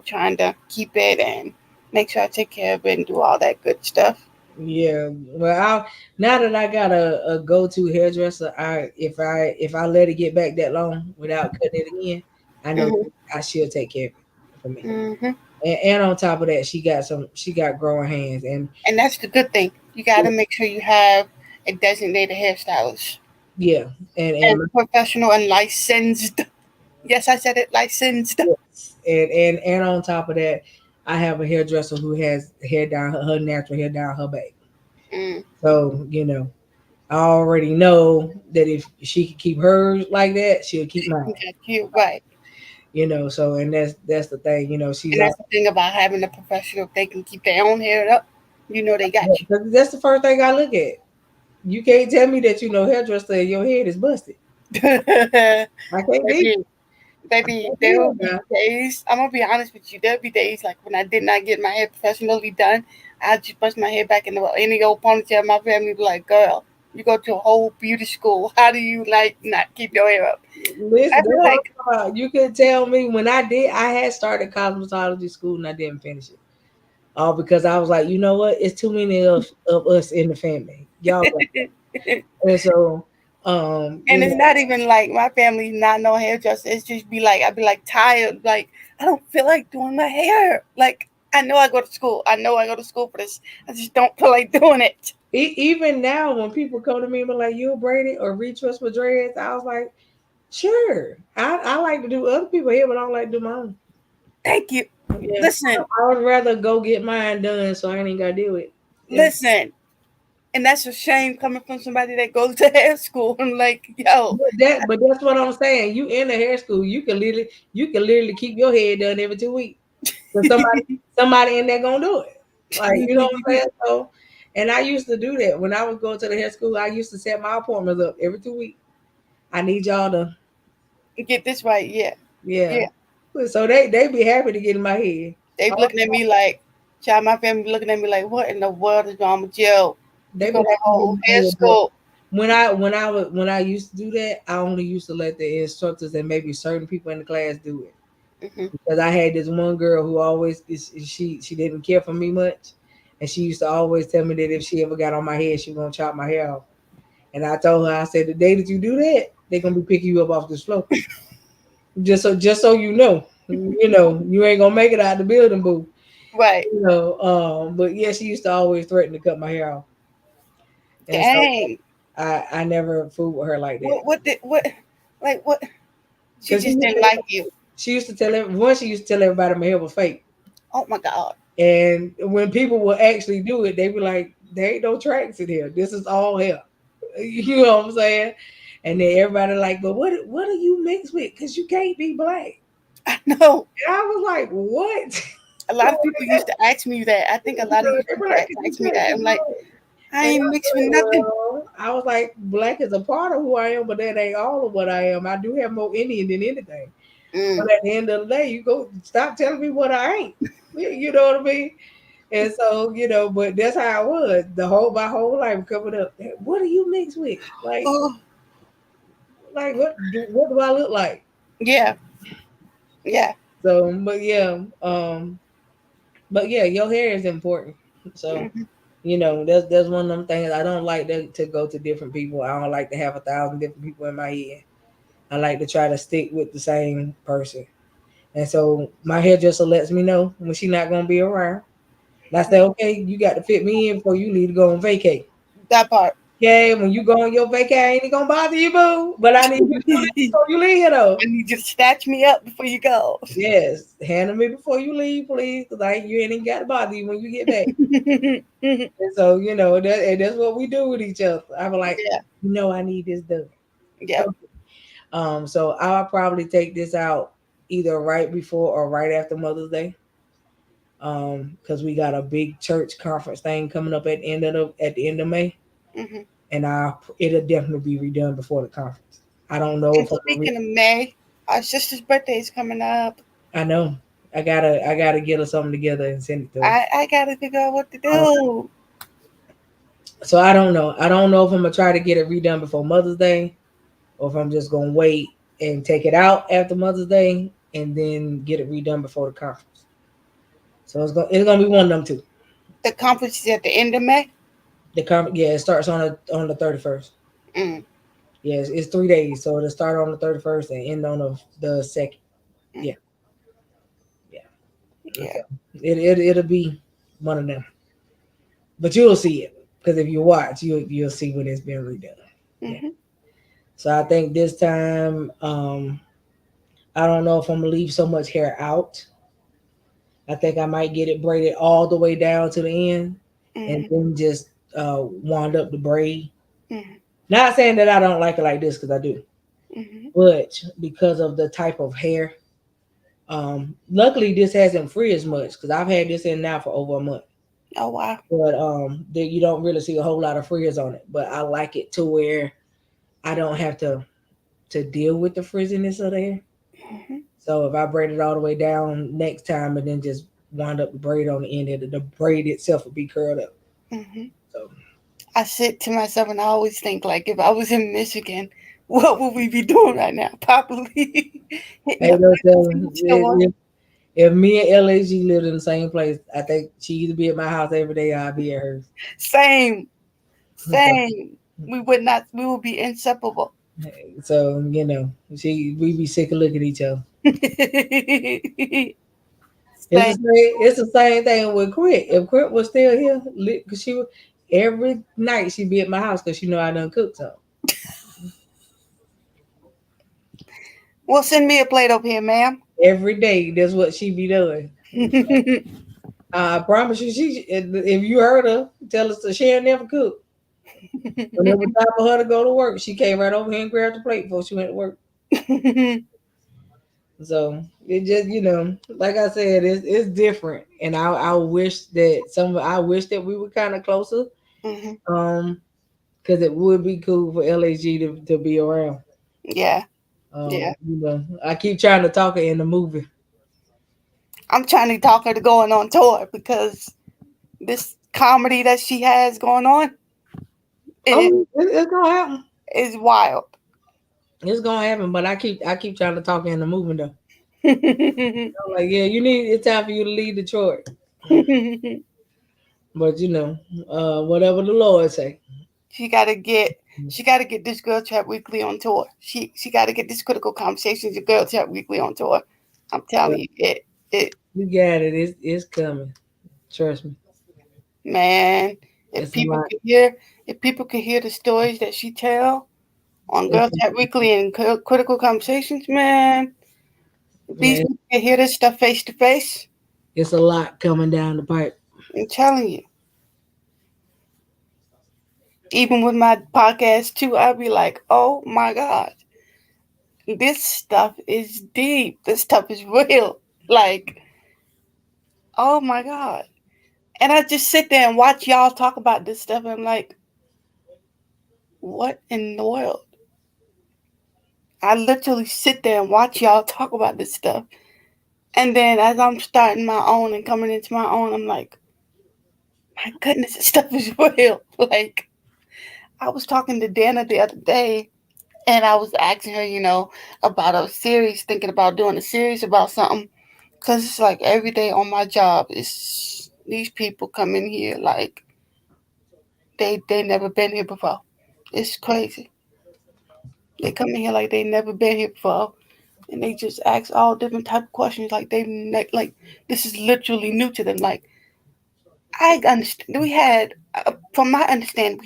trying to keep it and make sure I take care of it and do all that good stuff. Yeah. Well, now that I got a go to hairdresser, if I let it get back that long without cutting it again, I know Hmm. I should take care of it for me. Hmm. And on top of that, she got growing hands, and And that's the good thing. You got to make sure you have a designated hairstylist yeah, and and professional and licensed. Yes, I said it, licensed. yes, and on top of that, I have a hairdresser who has hair down her natural hair down her back. Mm, So I already know that if she can keep hers like that, she'll keep mine. got you right. So and that's the thing. She's And all that's the thing about having a professional. If they can keep their own hair up, they got you. that's the first thing I look at. You can't tell me that hairdresser and your head is busted. I can't be. Baby, I baby, can't be there will that be now. days. I'm gonna be honest with you. There'll be days like when I did not get my hair professionally done. I just brush my hair back in any old ponytail. My family be like, "Girl, you go to a whole beauty school. How do you like not keep your hair up?" Listen, I'd that's be what I'm like, talking about. You can tell me when I had started cosmetology school and I didn't finish it. All because I was like, you know what? It's too many of us in the family. Y'all got and so and it's not even like my family's not no hairdresser. It's just be like I'd be like tired. Like I don't feel like doing my hair. Like I know I go to school. I know I go to school for this. I just don't feel like doing it. Even now, when people come to me and be like, "You'll braid it or retwist my dreads," I was like, "Sure." I like to do other people hair, but I don't like to do my own. Thank you. Yeah, Listen, I would rather go get mine done so I ain't got to deal with it. Yeah. listen. And that's a shame coming from somebody that goes to hair school. I'm like, yo, But that's what I'm saying. You in the hair school, you can literally keep your hair done every 2 weeks. But somebody in there gonna do it. Like, you know what I'm saying? So, and I used to do that when I was going to the hair school. I used to set my appointments up every 2 weeks. I need y'all to, get this right. Yeah. yeah. Yeah. So they be happy to get in my head. They Oh, looking at me like, child, my family looking at me like, what in the world is wrong with you? They You be go happy to to get whole in my hair head. But school. when I used to do that, I only used to let the instructors and maybe certain people in the class do it. Hmm. Because I had this one girl who always she didn't care for me much, and she used to always tell me that if she ever got on my head, she was gonna chop my hair off. And I told her, I said, the day that you do that, they're gonna be picking you up off this floor. Just so you ain't gonna make it out of the building, boo. Right. But yeah, she used to always threaten to cut my hair off, and so Dang. I never fooled with her like that. What? She Because just didn't like you. she used to tell everyone, she used to tell everybody my hair was fake. Oh my God. And when people will actually do it, they be like, "There ain't no tracks in here. This is all hair." You know what I'm saying? And then everybody like, "But what are you mixed with? Because you can't be black." I know. And I was like, "What?" A lot of people used to ask me that. I think a lot of They be people like, "You ask me can't that. be I'm like, black." I And ain't mixed with nothing. I was like, black is a part of who I am, but that ain't all of what I am. I do have more Indian than anything. Mm. But at the end of the day, you go stop telling me what I ain't. You know what I mean? And so, but that's how I was. My whole life coming up. What are you mixed with? Oh, Like what do I look like? yeah. Yeah. So, but yeah, your hair is important. So, Mhm. that's one of them things. I don't like to go to different people. I don't like to have 1,000 different people in my head. I like to try to stick with the same person. And so my hairdresser lets me know when she's not gonna be around. And I say, okay, you got to fit me in before you need to go on vacay. That part. Yeah, when you go on your vacay, I ain't gonna bother you, boo. But I need you to do this I before you leave here, though. need you to snatch me up before you go. Yes, handle me before you leave, please, because you ain't even got to bother you when you get back. Yeah. And so that's what we do with each other. I'm like, I need this done. Yeah. So I'll probably take this out either right before or right after Mother's Day. Because we got a big church conference thing coming up at the end of May, Hmm. and it'll definitely be redone before the conference. I don't know And if I'm gonna speaking of May, our sister's birthday is coming up. I know I gotta get her something together and send it to her. I gotta figure out what to Um, do. so I don't know. I don't know if I'm gonna try to get it redone before Mother's Day, or if I'm just gonna wait and take it out after Mother's Day and then get it redone before the conference. So it's gonna be one of them two. The conference is at the end of May. It starts on the 31st. Mm, Yes, it's 3 days, so it'll start on the 31st and end on the second. mm, Yeah, yeah. yeah. So it'll be one of them, but you'll see it because if you watch, you'll see when it's been redone. Yeah. Hmm. So I think this time, I don't know if I'm gonna leave so much hair out. I think I might get it braided all the way down to the end, and Hmm. then just wand up the braid. Hmm. Not saying that I don't like it like this because I do, Hmm. but because of the type of hair. Luckily this hasn't frizzed much because I've had this in now for over a month. Oh wow. But you don't really see a whole lot of frizz on it. But I like it to where I don't have to deal with the frizziness of the hair. Hmm. So if I braid it all the way down next time and then just wind up the braid on the end, the braid itself will be curled up. Hmm. So I sit to myself and I always think like if I was in Michigan, what would we be doing right now? Probably hitting hey, up look, each other. if me and LAG lived in the same place, I think she either be at my house every day or I'd be at hers. Same, So, same. We would not. We would be inseparable. so we be sick of looking at each other. It's the same thing with Quit. If Quit was still here, because she would every night she'd be at my house because she know I done cooked something. Well, send me a plate over here, ma'am. Every day, that's what she be doing. I promise you, she if you heard her tell us that she ain't never cooked. When it was time for her to go to work, she came right over here and grabbed the plate before she went to work. So it just, like I said, it's different, and I wish that I wish that we were kind of closer, Mhm. because it would be cool for LHG to be around. Yeah, yeah. I keep trying to talk her in the movie. I'm trying to talk her to going on tour because this comedy that she has going on It's gonna happen. is wild. It's gonna happen, but I keep trying to talk her in the movie though. I'm like, yeah, it's time for you to leave Detroit. But whatever the Lord say. she gotta get this Girl Chat Weekly on tour. She gotta get this Critical Conversations and Girl Chat Weekly on tour. I'm telling you, it You got it. It's coming. Trust me. man. If It's a people lot. could hear, if people could hear the stories that she tell on Girl It's, Chat Weekly and Critical Conversations, man. If these man, people could hear this stuff face to face, it's a lot coming down the pipe. I'm telling you. Even with my podcast too, I'd be like, oh my God, this stuff is deep. This stuff is real. Like, oh my God. And I just sit there and watch y'all talk about this stuff. And I'm like, what in the world? I literally sit there and watch y'all talk about this stuff. And then as I'm starting my own and coming into my own, I'm like, my goodness, this stuff is real. Like, I was talking to Dana the other day and I was asking her, about a series, thinking about doing a series about something. Because it's like every day on my job, is these people come in here like they never been here before. It's crazy. They come in here like they never been here before, and they just ask all different type of questions like like this is literally new to them. Like I understand. From my understanding,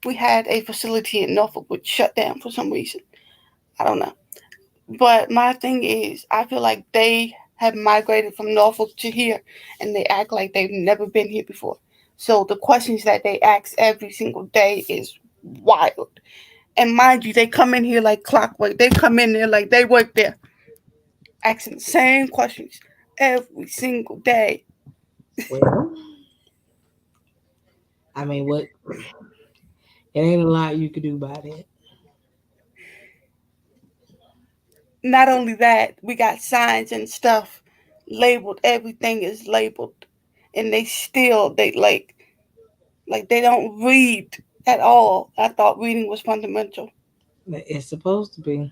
we had a facility in Norfolk which shut down for some reason. I don't know. But my thing is, I feel like they have migrated from Norfolk to here, and they act like they've never been here before. So the questions that they ask every single day is wild. And mind you, they come in here like clockwork. They come in there like they work there, asking the same questions every single day. Well, I mean, what? It ain't a lot you could do about it. Not only that, we got signs and stuff labeled. Everything is labeled, and they they don't read at all. I thought reading was fundamental. It's supposed to be.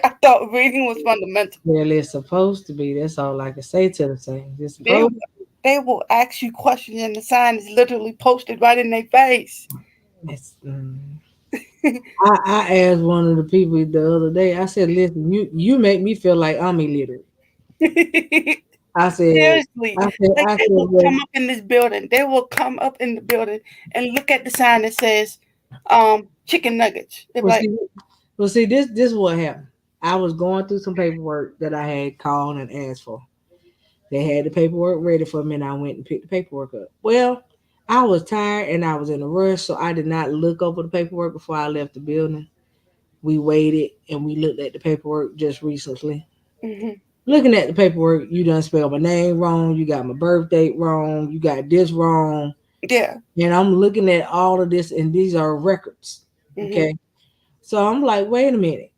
I thought reading was fundamental. Well, it's supposed to be. That's all I can say to the thing. It's They supposed. they will ask you questions, and the sign is literally posted right in their face. It's, I asked one of the people the other day. I said, "Listen, you make me feel like I'm illiterate." I said, Seriously, like I they said, will come up in this building. They will come up in the building and look at the sign that says, chicken nuggets. They're well, like, see, this is what happened. I was going through some paperwork that I had called and asked for. They had the paperwork ready for me, and I went and picked the paperwork up. Well, I was tired and I was in a rush, so I did not look over the paperwork before I left the building. We waited and we looked at the paperwork just recently. hmm Looking at the paperwork, you done spelled my name wrong, you got my birth date wrong, you got this wrong. yeah, And I'm looking at all of this, and these are records. hmm Okay. So I'm like, wait a minute.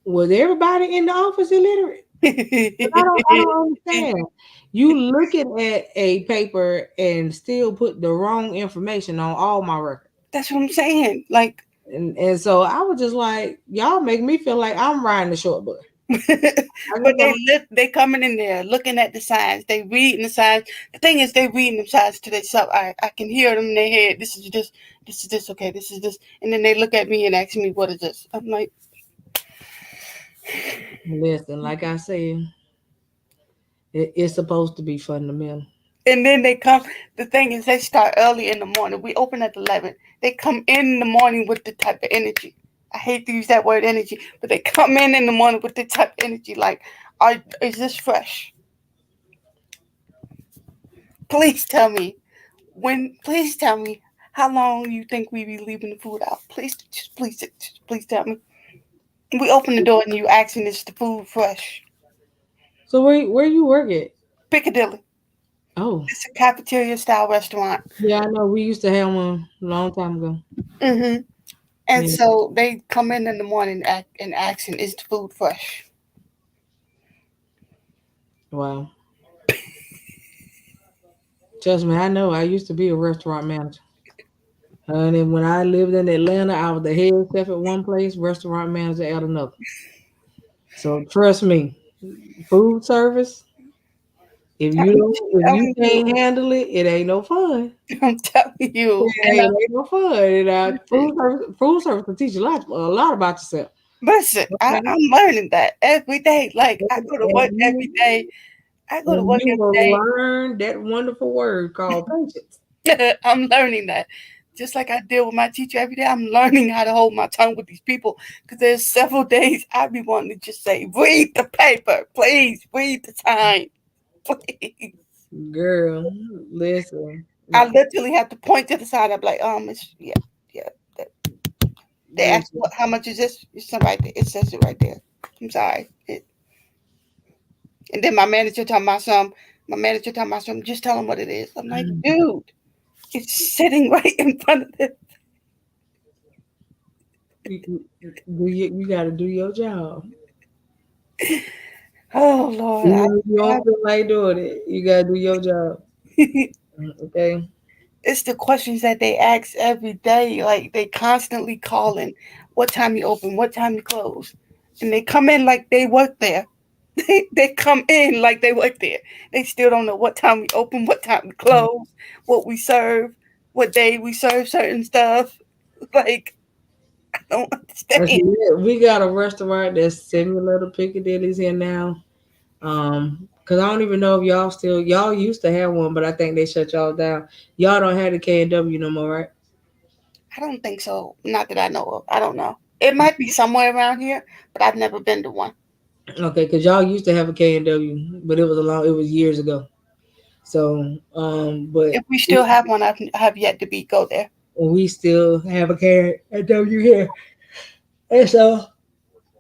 Was everybody in the office illiterate? I don't understand. You looking at a paper and still put the wrong information on all my records. That's what I'm saying. Like, And so I was just like, y'all make me feel like I'm riding the short bus. I but guess I'm, they coming in there looking at the signs. They reading the signs. The thing is, they reading the signs to themselves. I can hear them in their head. This is this. This is this. Okay, this is this. And then they look at me and ask me, "What is this?" I'm like, listen, like I said, It's supposed to be fundamental. And then they come. The thing is, they start early in the morning. We open at 11. They come in the morning with the type of energy. I hate to use that word energy, but they come in the morning with the type of energy. Like, is this fresh? Please tell me when. Please tell me how long you think we be leaving the food out. Please tell me. We open the door and you asking is the food fresh? So where you work at? Piccadilly. Oh, It's a cafeteria style restaurant. yeah, I know. We used to have one a long time ago. Mm-hmm. And Yeah. so they come in the morning and asking, is the food fresh? Wow. Trust me, I know. I used to be a restaurant manager. And then when I lived in Atlanta, I was the head chef at one place, restaurant manager at another. So trust me, food service. If you Telling you, can't handle it, it ain't no fun. I'm telling you. It ain't no fun. And, food service can teach you a lot about yourself. Listen, Okay. I'm learning that every day. Like I go to work And every day. I go to and work you will every learn that wonderful word called patience. day. I'm learning that. Just like I deal with my teacher every day, I'm learning how to hold my tongue with these people. Because there's several days I be wanting to just say, read the paper, please, read the time, please. Girl, listen. I No, literally have to point to the side. I'm like, it's, yeah, yeah. They ask, listen. how much is this? It's right there. It says it right there. I'm sorry. And then my manager talking about some, just tell them what it is. I'm like, dude, it's sitting right in front of them. You got to do your job. Oh Lord, Even if you don't feel like doing it, you got to do your job. Okay. it's the questions that they ask every day. Like they constantly calling, what time you open, what time you close, and they come in like they work there. They come in like they work there. They still don't know what time we open, what time we close, what we serve, what day we serve certain stuff. Like I don't I understand. see, we got a restaurant that's similar to Piccadilly's here now. Cause I don't even know if y'all used to have one, but I think they shut y'all down. Y'all don't have the K&W no more, right? I don't think so. Not that I know of. I don't know. It might be somewhere around here, but I've never been to one. Okay, cause y'all used to have a K&W, but it was years ago. So, but If we still have one, I have yet to be go there. we still have a K&W here, and so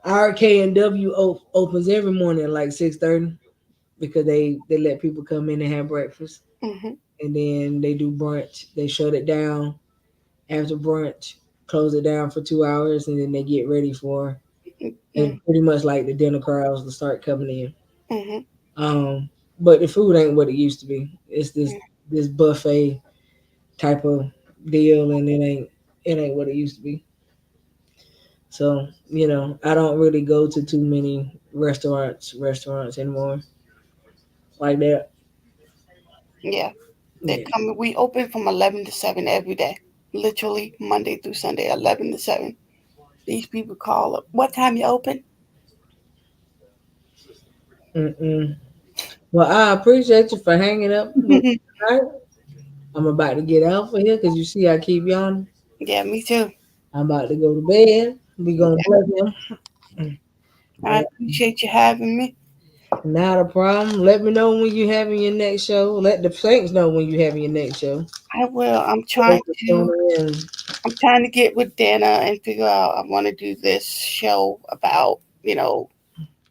our K&W opens every morning at like 6:30 because they let people come in and have breakfast, Hmm. and then they do brunch. They shut it down after brunch, close it down for 2 hours, and then they get ready for Hmm. and pretty much like the dinner crowds to start coming in. Hmm. Um, but the food ain't what it used to be. It's this buffet type of deal, and it ain't what it used to be. So I don't really go to too many restaurants anymore like that. Yeah, they Yeah. come. We open from 11 to 7 every day, literally Monday through Sunday, 11 to 7. These people call up. What time you open? Mm-mm. Well, I appreciate you for hanging up with me tonight. I'm about to get out for here because you see I keep yawning. Yeah, me too. I'm about to go to bed. We gonna bless him. I And appreciate you having me. not a problem. Let me know when you having your next show. Let the Saints know when you having your next show. I will. They can tune in. I'm trying to get with Dana and figure out. I want to do this show about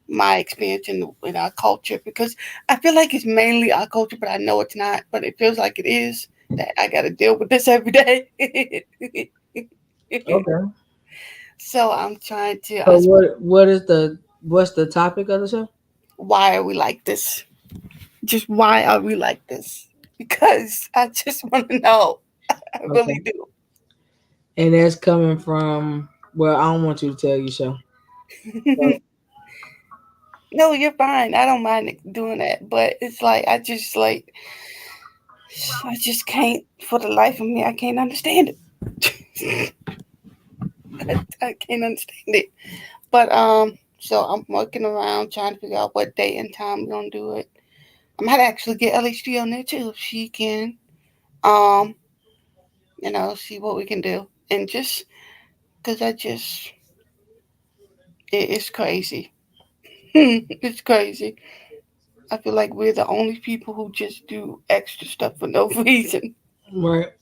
my experience in our culture because I feel like it's mainly our culture, but I know it's not. But it feels like it is. That I got to deal with this every day. Okay. So I'm trying to. So what's the topic of the show? Why are we like this? Just why are we like this? Because I just want to know. I really Okay. do. And that's coming from well, I don't want you to tell your show. So, No, you're fine. I don't mind doing that, but it's like I just can't for the life of me. I can't understand it. I can't understand it. But so I'm working around trying to figure out what day and time we're gonna do it. I might actually get LHD on there too if she can. Um, see what we can do, and just because it's crazy. It's crazy. I feel like we're the only people who just do extra stuff for no reason. Right.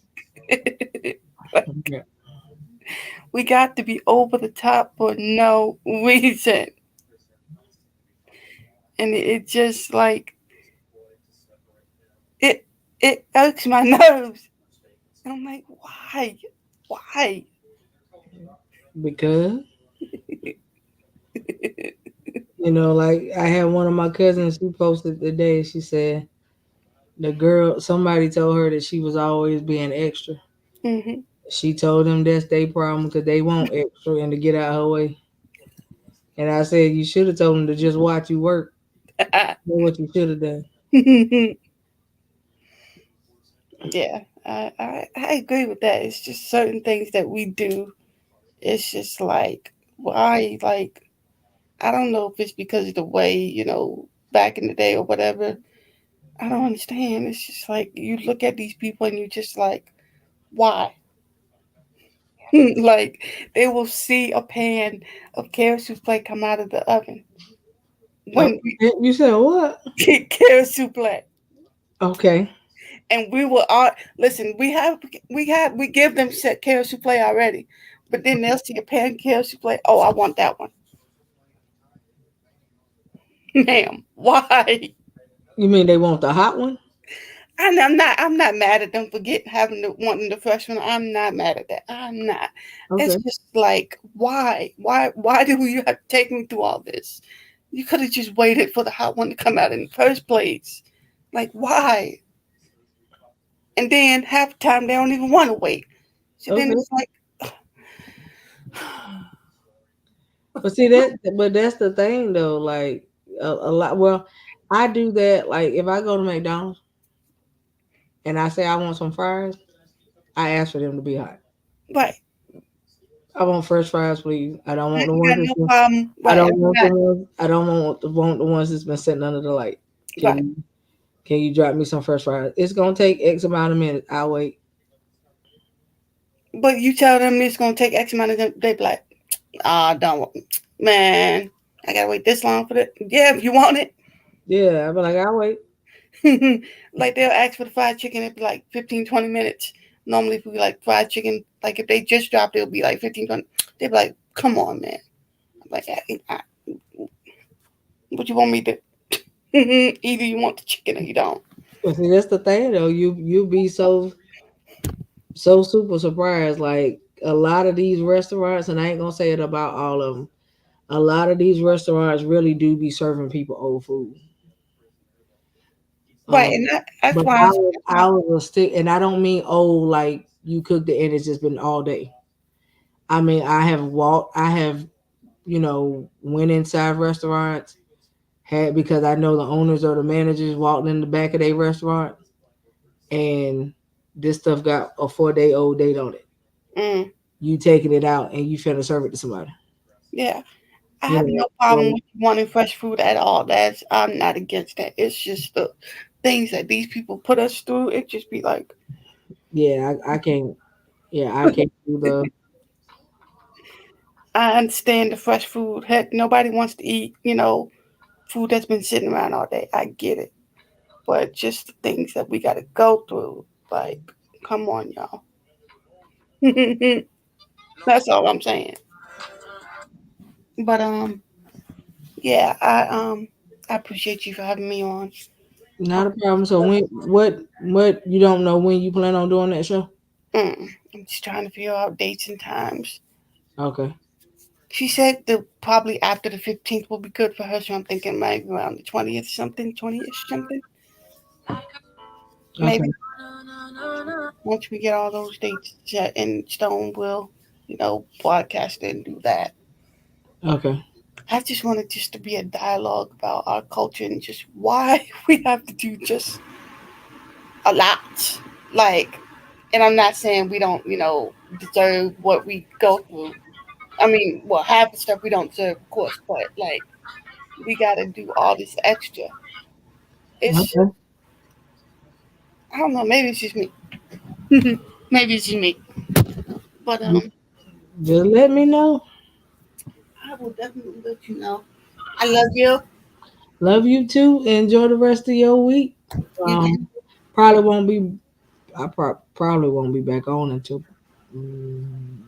Yeah. We got to be over the top for no reason. And it just like it it irks my nerves. And I'm like, why? Why? Because like I had one of my cousins. She posted today. She said the girl. Somebody told her that she was always being extra. Hmm. She told them that's their problem because they want extra and to get out her way. And I said you should have told them to just watch you work. Know what you should have done. Yeah, I agree with that. It's just certain things that we do. It's just like why? Like I don't know if it's because of the way back in the day or whatever. I don't understand. It's just like you look at these people and you just like why? Like they will see a pan of carrot souffle come out of the oven Oh, when you said what? we carrot souffle, Okay. and we will all listen. We give them set carrot souffle already, but then they'll see a pan carrot souffle. Oh, I want that one, ma'am. Why? You mean they want the hot one? And I'm not mad at them for having the wanting the fresh one. I'm not mad at that. I'm not. It's Okay. just like why do you have to take me through all this? You could have just waited for the hot one to come out in the first place. Like why? And then half the time they don't even want to wait. So then Okay. it's like But see that, but that's the thing though. Like a lot. Well, I do that. Like if I go to McDonald's and I say I want some fries, I ask for them to be hot. right. I want fresh fries, please. I don't I want the ain't ones got that's no been, problem. I Right. don't want the ones. I don't want the ones that's been sitting under the light. Can Right. you can you drop me some fresh fries? It's gonna take X amount of minutes. I'll wait. But you tell them it's gonna take X amount of time, they be like, don't man. I gotta wait this long for that. Yeah, if you want it. Yeah, I'll be like, I'll wait. Like they'll ask for the fried chicken, it'd be like 15, 20 minutes. Normally, if we like fried chicken, like if they just dropped, it'll be like 15, 20. They'd be like, come on, man. I'm like, what you want me to? Either you want the chicken or you don't. But see, that's the thing though. You be so super surprised. Like a lot of these restaurants, and I ain't gonna say it about all of them. A lot of these restaurants really do be serving people old food. Right, and Um, that's but why. ours will stick, and I don't mean old like you cooked it and it's just been all day. I mean, I have, went inside restaurants, had because I know the owners or the managers walked in the back of their restaurant, and this stuff got a 4 day old date on it. Mm, You taking it out and you finna serve it to somebody. yeah, I You have know, no problem so with wanting fresh food at all. I'm not against that. It's just the things that these people put us through. It just be like, yeah, I can't. Yeah, I can't do the. I understand the fresh food. Heck, nobody wants to eat, food that's been sitting around all day. I get it. But just the things that we got to go through, like, come on, y'all. That's all I'm saying. But yeah, I appreciate you for having me on. Not a problem. So what you don't know when you plan on doing that show? I'm just trying to figure out dates and times. Okay. She said the probably after the 15th will be good for her, so I'm thinking maybe around the 20th something, 20th something. Okay. Maybe once we get all those dates set in stone, we'll, broadcast it and do that. Okay. I just want it just to be a dialogue about our culture and just why we have to do just a lot. Like, and I'm not saying we don't, deserve what we go through. I mean, well, half the stuff we don't deserve, of course, but like, we got to do all this extra. It's Okay. I don't know. Maybe it's just me. Maybe it's just me. But Just let me know. I will definitely let you know. I love you. Love you too. Enjoy the rest of your week. You Um, too. probably won't be. Probably won't be back on until mm,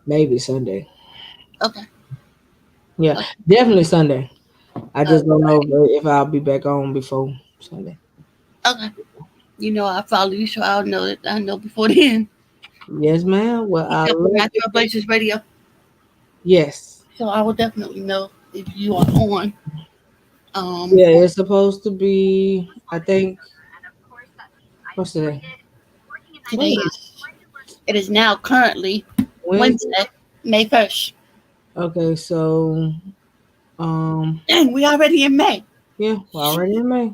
maybe Sunday. Okay. Yeah, Okay. definitely Sunday. I just don't know Alrighty. if I'll be back on before Sunday. Okay. You know I follow you, so I'll know that I know before then. Yes, ma'am. Well, You I kept putting love out you. Trailblazers Radio, Yes. so I will definitely know if you are on. Yeah, it's supposed to be. I think. What's today? Today What? it is now currently Wednesday. Wednesday, May 1st. Okay, so Dang, we already in May. yeah, we're already in May.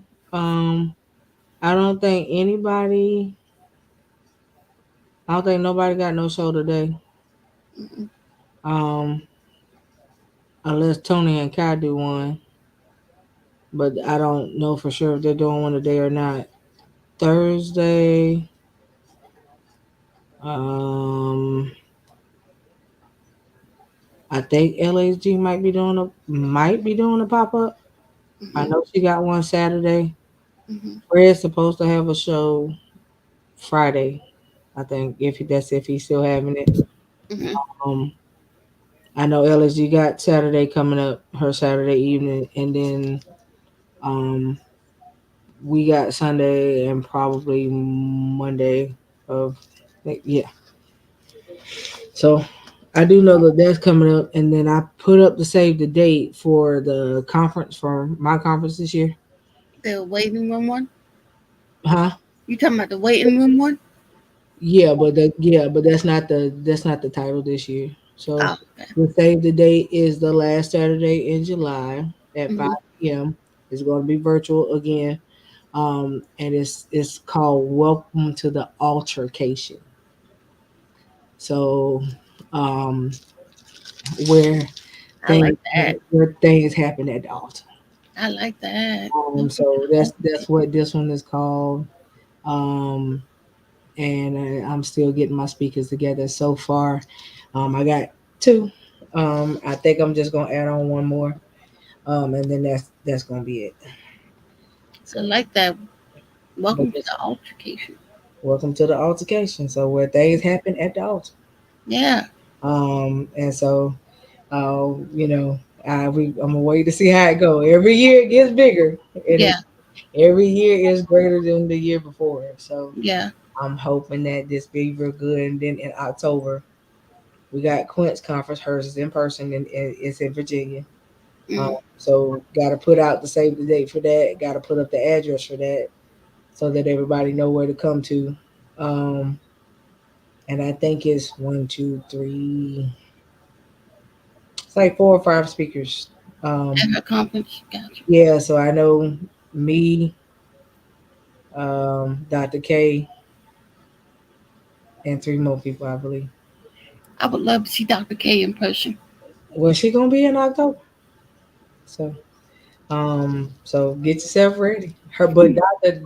I don't think anybody. I don't think nobody got no show today. Mm-mm. Um, unless Tony and Kai do one, but I don't know for sure if they're doing one today or not. Thursday. Um, I think LHG might be doing a pop up. I Mm-hmm. know she got one Saturday. Mm-hmm. Fred's supposed to have a show Friday. I think if he's still having it. Mm-hmm. Um, I know LSG got Saturday coming up, her Saturday evening, and then um we got Sunday and probably Monday of yeah. So I do know that that's coming up, and then I put up to save the date for the conference for my conference this year. The waiting room one. Huh? You talking about the waiting room one? But that's not the title this year. So Oh, okay. the save the date is the last Saturday in July at Mm-hmm. 5 p.m. It's going to be virtual again. And it's called Welcome to the Altercation. So um where I things like that. where things happen at the altar. I like that. So that's what this one is called. Um, and I'm still getting my speakers together. So far, I got two. I think I'm just gonna add on one more. And then that's gonna be it. I So, like that. but Welcome to it's the altercation. welcome to the altercation. So where things happen at the altar. Yeah. And so, you know, I'm gonna wait to see how it go. Every year it gets bigger, and Yeah. every year is greater than the year before. So Yeah. I'm hoping that this be real good. And then in October, we got Quint's conference. Hers is in person, and it's in Virginia. Mm. So got to put out the save the date for that. Got to put up the address for that, so that everybody know where to come to. Um, and I think it's one, two, three. It's like 4 or 5 speakers. At Um, her conference. Gotcha. yeah, so I know me, Dr. K, and 3 more people, I believe. I would love to see Dr. K in person. Well, she gonna be in October, so get yourself ready. But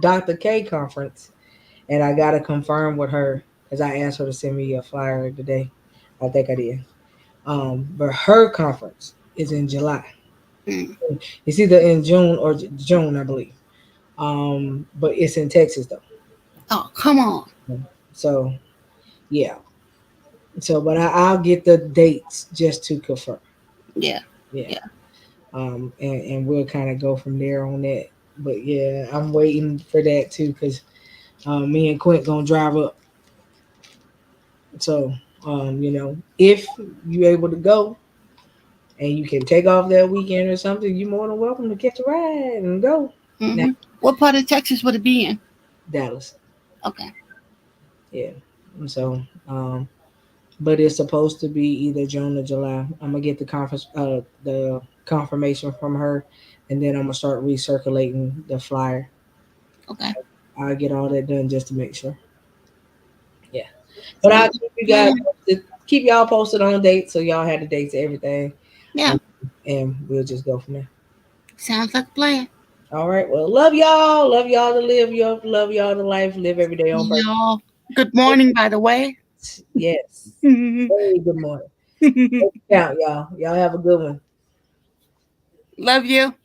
Dr. K conference, and I gotta confirm with her because I asked her to send me a flyer today. I think I did. But her conference is in July. Mm. It's either in June or June, I believe. But it's in Texas though. Oh, come on. So yeah. So, but I'll get the dates just to confirm. Yeah. Yeah. Yeah. And we'll kind of go from there on that. But yeah, I'm waiting for that too because me and Quint gonna drive up. So, if you able to go and you can take off that weekend or something, you're more than welcome to catch a ride and go. Now, Mm-hmm. What part of Texas would it be in? Dallas. Okay. Yeah. And so, but it's supposed to be either June or July. I'm gonna get the confirmation from her, and then I'm gonna start recirculating the flyer. Okay. I'll get all that done just to make sure. Yeah, but I'll Sounds keep you guys plan. posted, keep y'all posted on dates, so y'all have the dates and everything, Yeah. and, and we'll just go from there. Sounds like a plan. All right. Well, love y'all. Love y'all to live your love y'all to life. Live every day on purpose. Y'all, good morning, by the way. Yes. Very good morning. Count, y'all. Y'all have a good one. Love you.